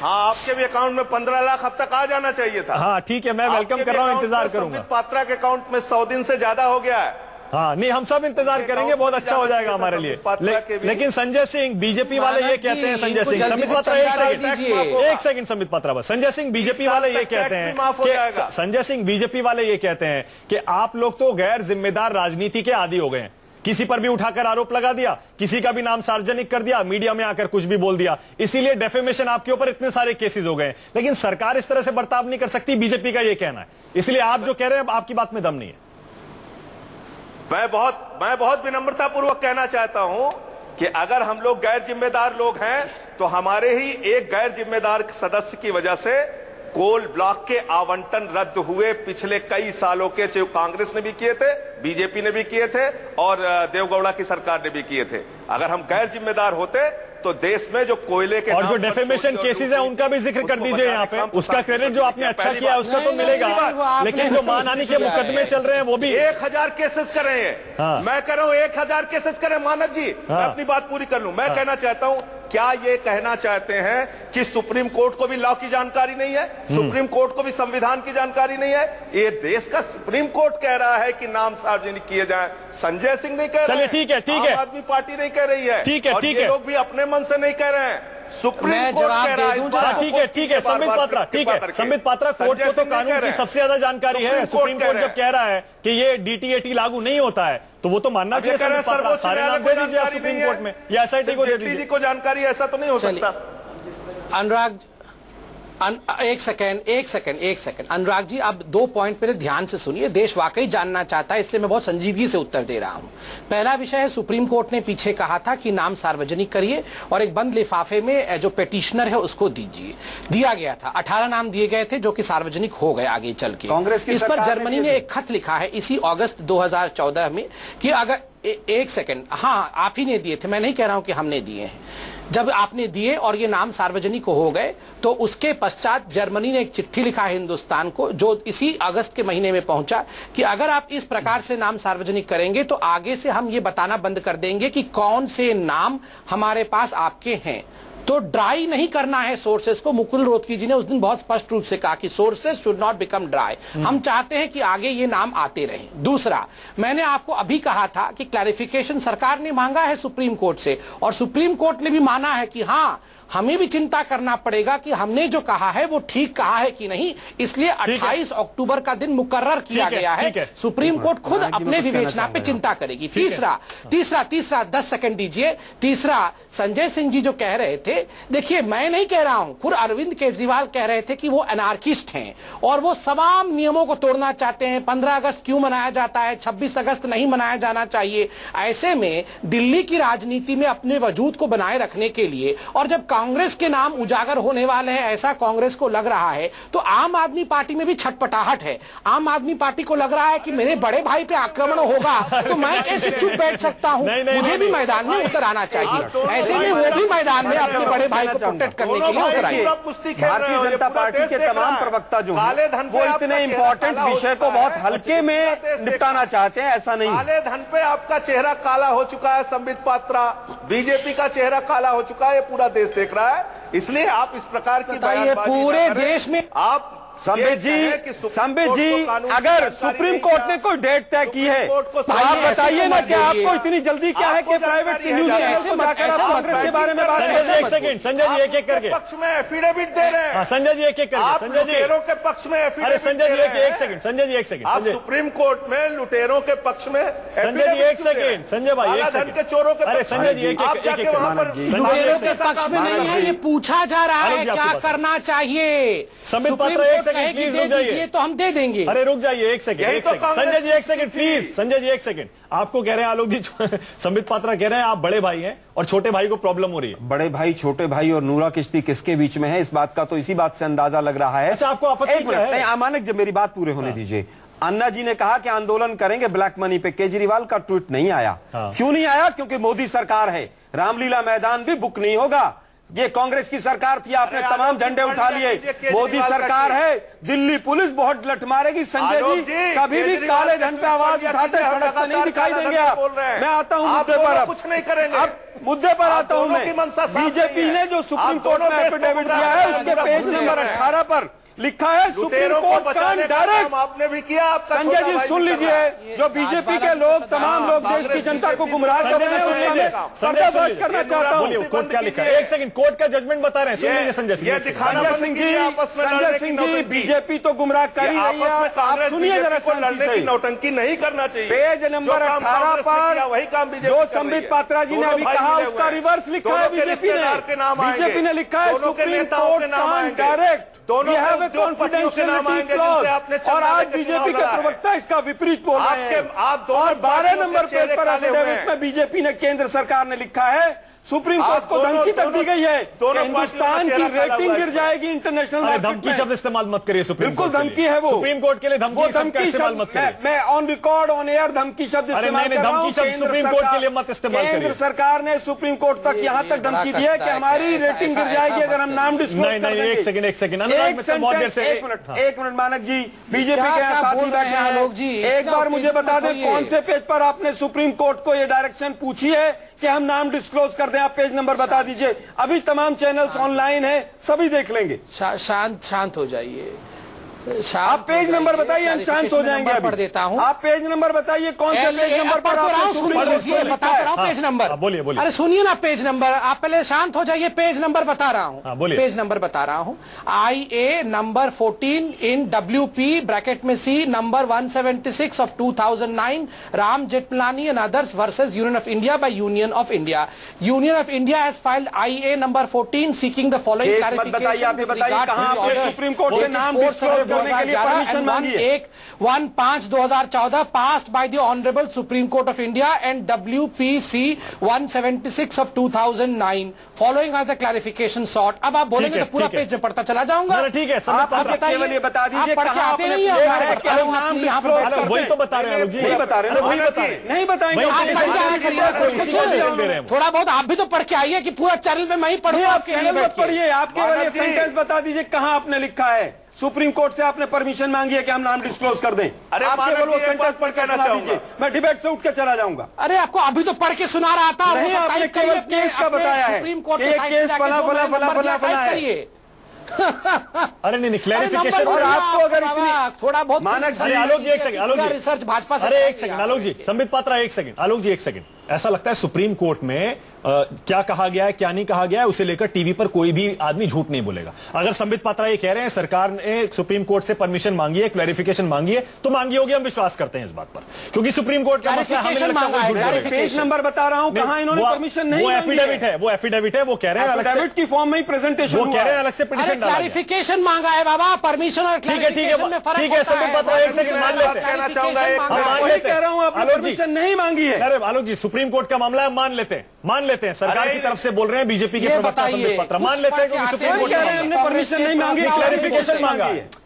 हाँ, आपके भी अकाउंट में 15 लाख अब तक आ जाना चाहिए था। हाँ ठीक है, मैं वेलकम कर रहा हूँ, इंतजार करूंगा। संबित पात्रा के अकाउंट में 100 दिन से ज्यादा हो गया है। हाँ नहीं, हम सब इंतजार करेंगे, बहुत अच्छा हो जाएगा हमारे लिए। लेकिन संजय सिंह, बीजेपी वाले ये कहते हैं, संजय सिंह, संबित पात्रा एक सेकंड, संबित पात्रा बस, संजय सिंह बीजेपी वाले ये कहते हैं, संजय सिंह बीजेपी वाले ये कहते हैं कि आप लोग तो गैर जिम्मेदार राजनीति के आदी हो गए हैं, किसी पर भी उठाकर आरोप लगा दिया, किसी का भी नाम सार्वजनिक कर दिया, मीडिया में आकर कुछ भी बोल दिया, इसीलिए डेफेमेशन आपके ऊपर इतने सारे केसेस हो गए। लेकिन सरकार इस तरह से बर्ताव नहीं कर सकती, बीजेपी का यह कहना है। इसलिए आप जो कह रहे हैं आपकी बात में दम नहीं है। मैं बहुत विनम्रता पूर्वक कहना चाहता हूं कि अगर हम लोग गैर जिम्मेदार लोग हैं तो हमारे ही एक गैर जिम्मेदार सदस्य की वजह से कोल ब्लॉक के आवंटन रद्द हुए पिछले कई सालों के, जो कांग्रेस ने भी किए थे, बीजेपी ने भी किए थे और देवगौड़ा की सरकार ने भी किए थे। अगर हम गैर जिम्मेदार होते तो देश में जो कोयले के और जो डेफेमेशन केसेस है उनका भी जिक्र कर दीजिए यहाँ पे, उसका क्रेडिट जो आपने अच्छा किया है उसका तो मिलेगा, लेकिन जो मानहानि के मुकदमे चल रहे हैं वो भी 1000 केसेस कर रहे हैं। हाँ। मैं कह रहा हूं 1000 केसेस करें, मानक जी। हाँ। मैं अपनी बात पूरी कर लूं। मैं कहना चाहता हूं, क्या ये कहना चाहते हैं कि सुप्रीम कोर्ट को भी लॉ की जानकारी नहीं है, सुप्रीम कोर्ट को भी संविधान की जानकारी नहीं है? ये देश का सुप्रीम कोर्ट कह रहा है कि नाम सार्वजनिक किए जाए, संजय सिंह नहीं कह रहे हैं, ठीक है, आम आदमी पार्टी नहीं कह रही है, ठीक है, और ये लोग भी अपने मन से नहीं कह रहे हैं, सुप्रीम कोर्ट कह रहा है। ठीक है, संबित पात्रा, ठीक है, संबित पात्रा, कोर्ट को तो कानून की सबसे ज्यादा जानकारी है। सुप्रीम कोर्ट जब कह रहा है कि ये DTAT लागू नहीं होता है तो वो तो मानना चाहिए। सारे नाम दे दीजिए आप सुप्रीम कोर्ट में या SIT को दे दीजिए को जानकारी, ऐसा तो नहीं हो सकता। अनुराग, एक सेकंड अनुराग जी, अब 2 पॉइंट मेरे ध्यान से सुनिए, देश वाकई जानना चाहता है, इसलिए मैं बहुत संजीदगी से उत्तर दे रहा हूं। पहला विषय है, सुप्रीम कोर्ट ने पीछे कहा था कि नाम सार्वजनिक करिए और एक बंद लिफाफे में जो पेटिशनर है उसको दीजिए, दिया गया था। 18 नाम दिए गए थे जो कि सार्वजनिक हो गए आगे चल के। कांग्रेस इस पर जर्मनी ने एक खत लिखा है इसी अगस्त 2014 में कि अगर एक सेकंड, हाँ आप ही ने दिए थे, मैं नहीं कह रहा हूं कि हमने दिए हैं। जब आपने दिए और ये नाम सार्वजनिक हो गए तो उसके पश्चात जर्मनी ने एक चिट्ठी लिखा है हिंदुस्तान को, जो इसी अगस्त के महीने में पहुंचा कि अगर आप इस प्रकार से नाम सार्वजनिक करेंगे तो आगे से हम ये बताना बंद कर देंगे कि कौन से नाम हमारे पास आपके हैं। तो ड्राई नहीं करना है सोर्सेस को। मुकुल रोहतगी जी ने उस दिन बहुत स्पष्ट रूप से कहा कि sources should not become dry. हम चाहते हैं कि आगे ये नाम आते रहें। दूसरा, मैंने आपको अभी कहा था कि क्लैरिफिकेशन सरकार ने मांगा है सुप्रीम कोर्ट से, और सुप्रीम कोर्ट ने भी माना है कि हाँ हमें भी चिंता करना पड़ेगा कि हमने जो कहा है वो ठीक कहा है कि नहीं, इसलिए 28 अक्टूबर का दिन मुकर्रर किया गया है। सुप्रीम कोर्ट खुद अपने विवेचना पे चिंता करेगी। तीसरा 10 सेकंड दीजिए। तीसरा, संजय सिंह जी जो कह रहे थे, देखिए मैं नहीं कह रहा हूं, खुद अरविंद केजरीवाल कह रहे थे कि वो अनार्किस्ट हैं और वो तमाम नियमों को तोड़ना चाहते हैं। 15 अगस्त क्यों मनाया जाता है, 26 अगस्त नहीं मनाया जाना चाहिए। ऐसे में दिल्ली की राजनीति में अपने वजूद को बनाए रखने के लिए, और जब कांग्रेस के नाम उजागर होने वाले हैं ऐसा कांग्रेस को लग रहा है, तो आम आदमी पार्टी में भी छटपटाहट है। आम आदमी पार्टी को लग रहा है कि मेरे बड़े भाई पे आक्रमण होगा तो मैं कैसे चुप बैठ सकता हूं, मुझे भी मैदान में उतर आना चाहिए। ऐसे में वो भी मैदान में अपने बड़े भाई को प्रोटेक्ट करने के लिए उतर आए। भारतीय जनता पार्टी के तमाम प्रवक्ता जो हैं वो इतने इंपॉर्टेंट विषय को बहुत हल्के में निपटाना चाहते हैं, ऐसा नहीं। काले धन पे आपका चेहरा काला हो चुका है संबित पात्रा, बीजेपी का चेहरा काला हो चुका है, ये पूरा देश देख रहा है। इसलिए आप इस प्रकार की पूरे देश में आप संबित जी, अगर सुप्रीम कोर्ट ने कोई डेट तय की है तो आप बताइए ना कि आपको इतनी जल्दी क्या है कि प्राइवेट न्यूज चैनल को जाकर आप कांग्रेस के बारे में बात करें। एक सेकंड संजय जी, एक करके पक्ष में एफिडेविट दे रहे हैं। संजय जी एक करके, संजय जी लुटेरों के पक्ष में अरे संजय जी एक सेकंड, संजय जी एक सेकंड, आप सुप्रीम कोर्ट में लुटेरों के पक्ष में संजय जी एक सेकंड, संजय भाई एक सेकंड के चोरों के, अरे संजय जी एक लुटेरों के पक्ष में नहीं है, ये पूछा जा रहा है क्या करना चाहिए। संबित पात्रा एक सेकंड प्लीज रुक जाइए, तो हम दे देंगे। अरे रुक जाइए एक सेकंड, संजय जी एक सेकंड प्लीज, संजय जी एक सेकंड। आपको कह रहे हैं आलोक जी, संबित पात्रा कह रहे हैं आप बड़े भाई हैं और छोटे भाई को प्रॉब्लम हो रही है। बड़े भाई, छोटे भाई और नूरा किश्ती किसके बीच में है, इस बात का तो इसी बात से अंदाजा लग रहा है। अच्छा, आपको आपत्ति क्या है? अमानक, जब मेरी बात पूरे होने दीजिए। अन्ना जी ने कहा कि आंदोलन करेंगे ब्लैक मनी पे, केजरीवाल का ट्वीट नहीं आया। क्यों नहीं आया? क्योंकि मोदी सरकार है, रामलीला मैदान भी बुक नहीं होगा। ये कांग्रेस की सरकार थी, आपने तमाम झंडे उठा लिए। मोदी सरकार है, दिल्ली पुलिस बहुत लठ मारेगी। संजय जी कभी भी काले धन पे आवाज उठाते सड़क पर नहीं दिखाई देंगे आप। मैं आता हूं मुद्दे पर, कुछ नहीं करेंगे। अब मुद्दे पर आता हूं मैं। बीजेपी ने जो सुप्रीम कोर्ट में एफिडेविट दिया है उसके पेज नंबर 18 पर लिखा है सुप्रीम कोर्ट का डायरेक्ट। आपने भी किया। संजय जी सुन लीजिए, जो बीजेपी के लोग, तमाम लोग देश की जनता को गुमराह कर रहे हैं, पर्दाफाश करना चाहता हूं। कोर्ट क्या लिखा है? एक सेकंड, कोर्ट का जजमेंट बता रहे हैं, सुन लीजिए संजय सिंह। संजय सिंह जी, बीजेपी तो गुमराह कर ही रही है, आप सुनिए जरा। लड़ने की नौटंकी नहीं करना चाहिए। पेज नंबर 18 पर वही काम जो संबित पात्रा जी ने अभी कहा उसका रिवर्स लिखा है बीजेपी ने लिखा है सुप्रीम कोर्ट का डायरेक्ट। दोनों कॉन्फिडेंशियलिटी क्लॉज, और आज बीजेपी के प्रवक्ता इसका विपरीत बोल रहे हैं। और 12 नंबर पेज पर एफिडेविट में बीजेपी ने, केंद्र सरकार ने लिखा है सुप्रीम कोर्ट को धमकी तक दी गई है कि हिंदुस्तान की रेटिंग गिर जाएगी इंटरनेशनल। धमकी शब्द इस्तेमाल मत करिए सुप्रीम कोर्ट। बिल्कुल धमकी है वो, सुप्रीम कोर्ट के लिए धमकी इस्तेमाल मत करिए। मैं ऑन रिकॉर्ड ऑन एयर धमकी शब्द इस्तेमाल कर रहा हूं। धमकी शब्द सुप्रीम कोर्ट के लिए मत इस्तेमाल करिए। केंद्र सरकार ने सुप्रीम कोर्ट तक यहां तक धमकी दी है कि हमारी रेटिंग गिर जाएगी अगर हम नाम डिस्क्लोज कर देंगे। एक सेकंड एक मिनट मानक जी, बीजेपी के साथी बैठे हैं लोग जी, एक बार मुझे बता दें कौन से पेज पर आपने सुप्रीम कोर्ट को ये डायरेक्शन पूछी है कि हम नाम डिस्क्लोज कर दें। आप पेज नंबर बता दीजिए, अभी तमाम चैनल्स ऑनलाइन है, सभी देख लेंगे। शांत हो जाइए, आप पेज नंबर बताइए, हम शांत हो जाएंगे। पढ़ देता हूं, आप पेज नंबर बताइए, कौन से पेज नंबर पर बता रहा हूं पेज नंबर। बोलिए बोलिए। अरे सुनिए ना पेज नंबर, आप पहले शांत हो जाइए, पेज नंबर बता रहा हूं। पेज नंबर बता रहा हूं, IA नंबर 14 इन WP ब्रैकेट में C number 176 of 2009 Ram Jethmalani and others versus union of India by union of India. Union of India has filed IA number 14 seeking the following clarification supreme court के नाम disclose 1/5/2014 passed by the Honorable Supreme Court of India and WPC 176 of 2009 following are the clarification sought। अब आप बोलेंगे तो पूरा page में पढ़ता चला जाऊंगा। ठीक है, आप बताइए, बता दीजिए पढ़ के आते नहीं है, वही तो बता रहे हैं जी, नहीं बता रहे, वही बता रहे, नहीं बताएंगे। थोड़ा बहुत आप भी तो पढ़ के आइए कि पूरा चैनल में मैं ही पढ़ूंगा। आप चैनल मत पढ़िए, आप केवल ये सेंटेंस बता दीजिए कहां आपने लिखा है सुप्रीम कोर्ट से आपने परमिशन मांगी है कि हम नाम डिस्क्लोज कर दें। अरे आप केवल वो सेंटेंस पढ़ के सुना दीजिए, मैं डिबेट से उठ के चला जाऊंगा। अरे आपको अभी तो पढ़ के सुना रहा था, नहीं आपने केवल केस का बताया है, सुप्रीम कोर्ट के केस फला फला फला फला फला है। अरे नहीं, क्लैरिफिकेशन। और आपको अगर थोड़ा बहुत मानक जी, आलोक जी एक सेकंड, आलोक जी रिसर्च भाजपा से। अरे एक सेकंड आलोक जी, संबित पात्रा एक सेकंड, आलोक जी एक सेकंड। ऐसा लगता है सुप्रीम कोर्ट में क्या कहा गया है क्या नहीं कहा गया है उसे लेकर टीवी पर कोई भी आदमी झूठ नहीं बोलेगा। अगर संबित पात्रा ये कह रहे हैं सरकार ने सुप्रीम कोर्ट से परमिशन मांगी है, क्लैरिफिकेशन मांगी है, तो मांगी होगी, हम विश्वास करते हैं इस बात पर, क्योंकि सुप्रीम कोर्ट का मसला हमें पेज नंबर बता रहा हूं कहां इन्होंने परमिशन नहीं। वो एफिडेविट है, वो एफिडेविट है, वो कह रहे हैं एफिडेविट की फॉर्म में ही प्रेजेंटेशन, वो कह रहे हैं अलग से पिटीशन डाला। क्लैरिफिकेशन मांगा है बाबा, परमिशन और क्लैरिफिकेशन में फर्क होता है। संबित पात्रा एक सेकंड मान लेते हैं, कहना चाहूंगा कह रहा हूं आपने परमिशन नहीं मांगी है। अरे आलोक जी, सुप्रीम कोर्ट का मामला है, मान लेते हैं सरकार की तरफ से बोल रहे हैं बीजेपी के प्रवक्ता संबित पात्रा, मान लेते हैं क्योंकि सुप्रीम कोर्ट ने परमिशन नहीं मांगी,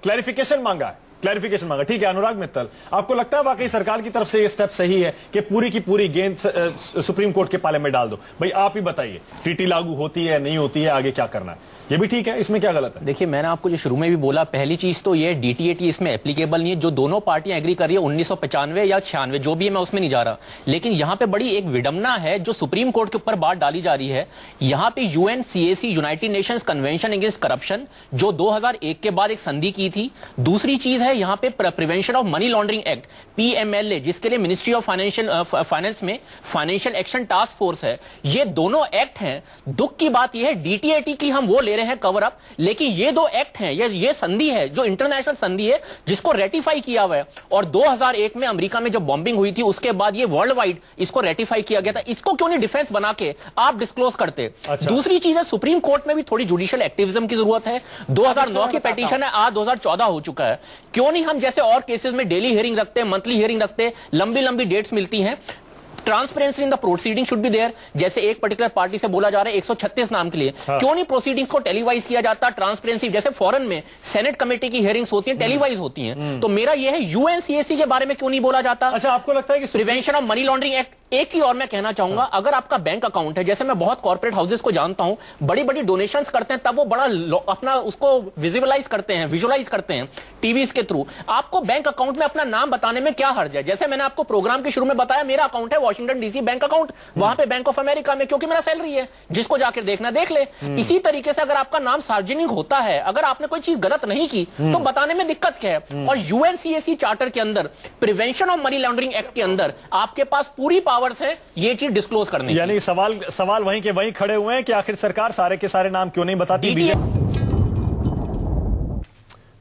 क्लैरिफिकेशन मांगा है, क्लैरिफिकेशन मांगा। ठीक है अनुराग मित्तल, आपको लगता है वाकई सरकार की तरफ से ये स्टेप सही है कि पूरी की पूरी गेंद सुप्रीम कोर्ट के पाले में डाल दो? भाई आप ही बताइए, ट्रीटी लागू होती है नहीं होती है, आगे क्या करना है? ये भी ठीक है, इसमें क्या गलत है? देखिए मैंने आपको जो शुरू में भी बोला, पहली चीज तो ये डीटीएटी इसमें एप्लीकेबल नहीं है। जो दोनों पार्टियां एग्री कर रही है 1995 या 96 जो भी है, मैं उसमें नहीं जा रहा, लेकिन यहां पे बड़ी एक विडंबना है जो सुप्रीम कोर्ट के ऊपर बात डाली जा रही है। यहां पे UNCAC, United Nations Convention against Corruption, जो 2001 के बाद एक संधि की थी। दूसरी चीज है यहां पे prevention of money laundering act PMLA, जिसके लिए मिनिस्ट्री ऑफ फाइनेंस में फाइनेंशियल एक्शन टास्क फोर्स है। ये दोनों एक्ट हैं। दुख की बात यह है डीटीएटी की हम वो ले रहे हैं कवर अप, लेकिन ये दो एक्ट हैं, ये संधि है जो इंटरनेशनल संधि है जिसको रेटिफाई किया हुआ है। और 2001 में अमेरिका में जब बॉम्बिंग हुई थी उसके बाद ये वर्ल्ड वाइड इसको रेटिफाई किया गया था। इसको क्यों नहीं डिफेंस बना के आप डिस्क्लोज करते? अच्छा। दूसरी चीज है सुप्रीम कोर्ट में भी थोड़ी जुडिशियल एक्टिविज्म की जरूरत है। 2009 की पिटीशन है, आज 2014 हो चुका है। क्यों नहीं हम जैसे और केसेस में डेली हियरिंग रखते हैं, मंथली हियरिंग रखते हैं, लंबी लंबी डेट्स मिलती हैं। Transparency in the proceeding should be there. जैसे एक पर्टिकुलर पार्टी से बोला जा रहा है 136 नाम के लिए, हाँ। क्यों नहीं प्रोसीडिंग्स को टेलीवाइज किया जाता? ट्रांसपेरेंसी जैसे फॉरेन में सेनेट कमेटी की हियरिंग्स होती हैं, टेलीवाइज होती हैं। तो मेरा यह है यूएनसीएसी के बारे में क्यों नहीं बोला जाता? अच्छा, आपको लगता है कि prevention of money laundering act. एक चीज और मैं कहना चाहूंगा, अगर आपका बैंक अकाउंट है, जैसे मैं बहुत कॉर्पोरेट हाउसेस को जानता हूं, बड़ी बड़ी डोनेशंस करते हैं, तब वो बड़ा अपना उसको विजुअलाइज करते हैं, विजुअलाइज करते हैं टीवी के थ्रू। आपको बैंक अकाउंट में अपना नाम बताने में क्या हर्ज है? जैसे मैंने आपको प्रोग्राम के शुरू में बताया, मेरा अकाउंट है वॉशिंगटन डीसी बैंक अकाउंट, वहां पे बैंक ऑफ अमेरिका में, क्योंकि मेरा सैलरी है, जिसको जाकर देखना देख ले। इसी तरीके से अगर आपका नाम सार्वजनिक होता है, अगर आपने कोई चीज गलत नहीं की तो बताने में दिक्कत क्या है? और यूएनसीएसी चार्टर के अंदर, prevention of money laundering act के अंदर आपके पास पूरी पावर्स है ये चीज डिस्क्लोज करने। यानी सवाल वहीं के वहीं खड़े हुए हैं कि आखिर सरकार सारे के सारे नाम क्यों नहीं बताती?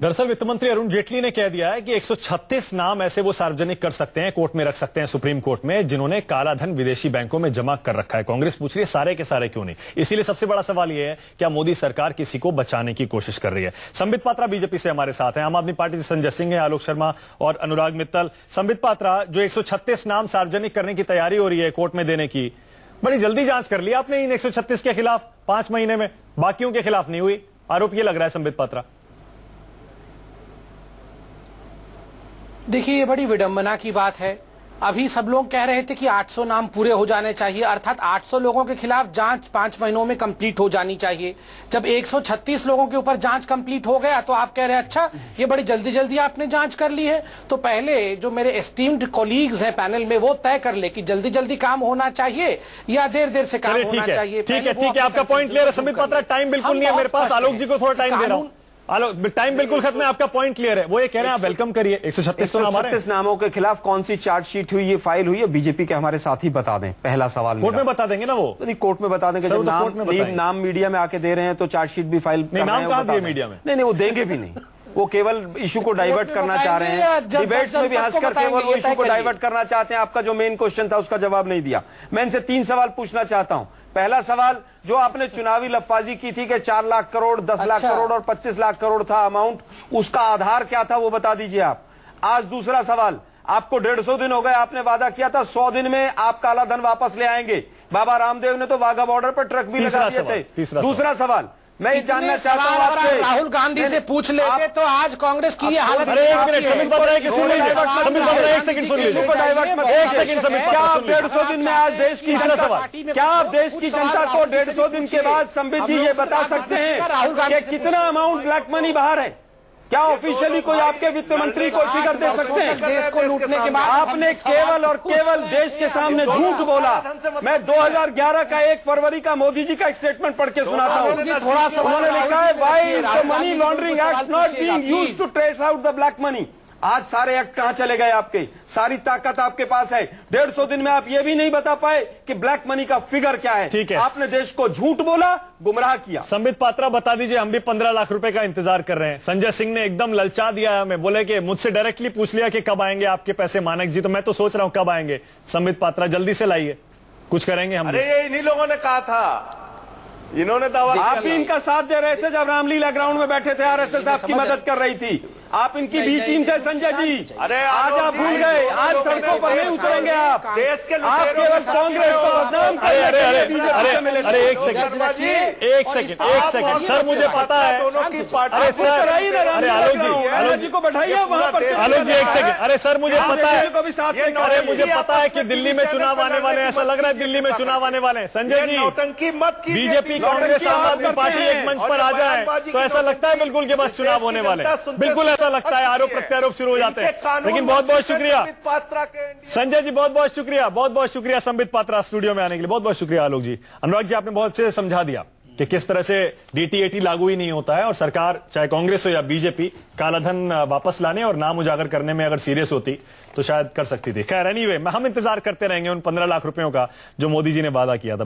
दरअसल वित्त मंत्री अरुण जेटली ने कह दिया है कि 136 नाम ऐसे वो सार्वजनिक कर सकते हैं, कोर्ट में रख सकते हैं सुप्रीम कोर्ट में, जिन्होंने काला धन विदेशी बैंकों में जमा कर रखा है। कांग्रेस पूछ रही है सारे के सारे क्यों नहीं? इसीलिए सबसे बड़ा सवाल यह है, क्या मोदी सरकार किसी को बचाने की कोशिश कर रही है? संबित पात्रा बीजेपी से हमारे साथ हैं, आम आदमी पार्टी से संजय सिंह है, आलोक शर्मा और अनुराग मित्तल। संबित पात्रा, जो 136 नाम सार्वजनिक करने की तैयारी हो रही है कोर्ट में देने की, बड़ी जल्दी जांच कर ली आपने इन 136 के खिलाफ 5 महीने में, बाकियों के खिलाफ नहीं हुई, आरोप यह लग रहा है संबित पात्रा। देखिए, ये बड़ी विडंबना की बात है। अभी सब लोग कह रहे थे कि 800 नाम पूरे हो जाने चाहिए, अर्थात 800 लोगों के खिलाफ जांच 5 महीनों में कंप्लीट हो जानी चाहिए। जब 136 लोगों के ऊपर जांच कंप्लीट हो गया तो आप कह रहे हैं अच्छा ये बड़ी जल्दी जल्दी आपने जांच कर ली है। तो पहले जो मेरे एस्टीम्ड कॉलीग्स हैं पैनल में, वो तय कर ले कि जल्दी जल्दी काम होना चाहिए या देर देर से काम होना चाहिए। ठीक है, आपका पॉइंट क्लियर है संबित पात्रा। टाइम बिल्कुल नहीं है मेरे पास, आलोक जी को थोड़ा टाइम दे रहा हूं। टाइम बिल्कुल खत्म है, आपका पॉइंट क्लियर है। वो ये कह रहे हैं आप वेलकम करिए। 136 नामों के खिलाफ कौन सी चार्जशीट हुई, ये फाइल हुई है? बीजेपी के हमारे साथी बता दें। पहला सवाल कोर्ट में बता देंगे ना, वो नहीं कोर्ट में बता देंगे। जब नाम मीडिया में आके दे रहे हैं तो चार्जशीट भी फाइल नाम कहां दिए मीडिया में? नहीं, वो देंगे भी नहीं, वो केवल इशू को डाइवर्ट करना चाह रहे हैं। डिबेट्स में भी हंसकर केवल वो इशू को डाइवर्ट करना चाहते हैं। आपका जो मेन क्वेश्चन था उसका जवाब नहीं दिया। मैं इनसे 3 सवाल पूछना चाहता हूं। पहला सवाल, जो आपने चुनावी लफाजी की थी कि 4 लाख करोड़, 10 लाख करोड़ और 25 लाख करोड़ था अमाउंट, उसका आधार क्या था वो बता दीजिए आप आज। दूसरा सवाल, आपको 150 दिन हो गए, आपने वादा किया था 100 दिन में आप काला धन वापस ले आएंगे। बाबा रामदेव ने तो वाघा बॉर्डर पर ट्रक भी लगा दिए थे। दूसरा सवाल, मैं ये जानना चाहता हूं आपसे, राहुल गांधी से पूछ लेते तो आज कांग्रेस की ये हालत। क्या आप 150 दिन में आज देश की क्या आप देश की जनता को 150 दिन के बाद संबित जी ये बता सकते हैं कि कितना अमाउंट ब्लैक मनी बाहर है? क्या ऑफिशियली कोई आपके वित्त मंत्री को फिगर दे सकते हैं? देश को लूटने के बाद आपने केवल और केवल देश के सामने झूठ बोला। मैं 2011 का 1 फरवरी का मोदी जी का एक स्टेटमेंट पढ़ के सुनाता हूं। उन्होंने लिखा है, why is the money laundering act not being used to trace out the black money. आज सारे एक्ट कहां चले गए? आपके सारी ताकत आपके पास है। 150 दिन में आप ये भी नहीं बता पाए कि ब्लैक मनी का फिगर क्या है। ठीक है, आपने देश को झूठ बोला, गुमराह किया। संबित पात्रा बता दीजिए, हम भी 15 लाख रुपए का इंतजार कर रहे हैं। संजय सिंह ने एकदम ललचा दिया है हमें, बोले कि मुझसे डायरेक्टली पूछ लिया कि कब आएंगे आपके पैसे मानक जी। तो मैं तो सोच रहा हूं कब आएंगे। संबित पात्रा जल्दी से लाइए, कुछ करेंगे हम। अरे ये इन्हीं लोगों ने कहा था, इन्होंने दावा। आप भी इनका साथ दे रहे थे जब रामलीला ग्राउंड में बैठे थे, आरएसएस आपकी मदद कर रही थी। आप इनकी बी टीम थे संजय जी। अरे आज आप भूल गए, आज सड़कों पर नहीं उतरेंगे आप। देश के आप केवल कांग्रेस को बदनाम कर रहे हैं। अरे एक सेकंड सर, मुझे पता है। दोनों की पार्टी। अरे आलोक जी जी को बैठाइए वहां पर। आलोक जी एक सेकंड, अरे सर मुझे पता है, अरे मुझे पता है कि दिल्ली में चुनाव आने वाले हैं, ऐसा लग रहा है दिल्ली में चुनाव आने वाले हैं। संजय जी, नौटंकी मत कीजिए, बीजेपी कांग्रेस आम आदमी पार्टी एक मंच पर आ जाए तो ऐसा लगता है बिल्कुल के बस चुनाव होने वाले, बिल्कुल ऐसा लगता है, आरोप प्रत्यारोप शुरू हो जाते हैं। लेकिन बहुत बहुत शुक्रिया संजय जी, बहुत बहुत शुक्रिया, बहुत बहुत शुक्रिया संबित पात्रा स्टूडियो में आने के लिए, बहुत बहुत शुक्रिया आलोक जी। अनुराग जी, आपने बहुत अच्छे से समझा दिया कि किस तरह से डीटीएटी लागू ही नहीं होता है और सरकार चाहे कांग्रेस हो या बीजेपी कालाधन वापस लाने और नाम उजागर करने में अगर सीरियस होती तो शायद कर सकती थी। खैर एनीवे, हम इंतजार करते रहेंगे उन 15 लाख रुपयों का जो मोदी जी ने वादा किया था।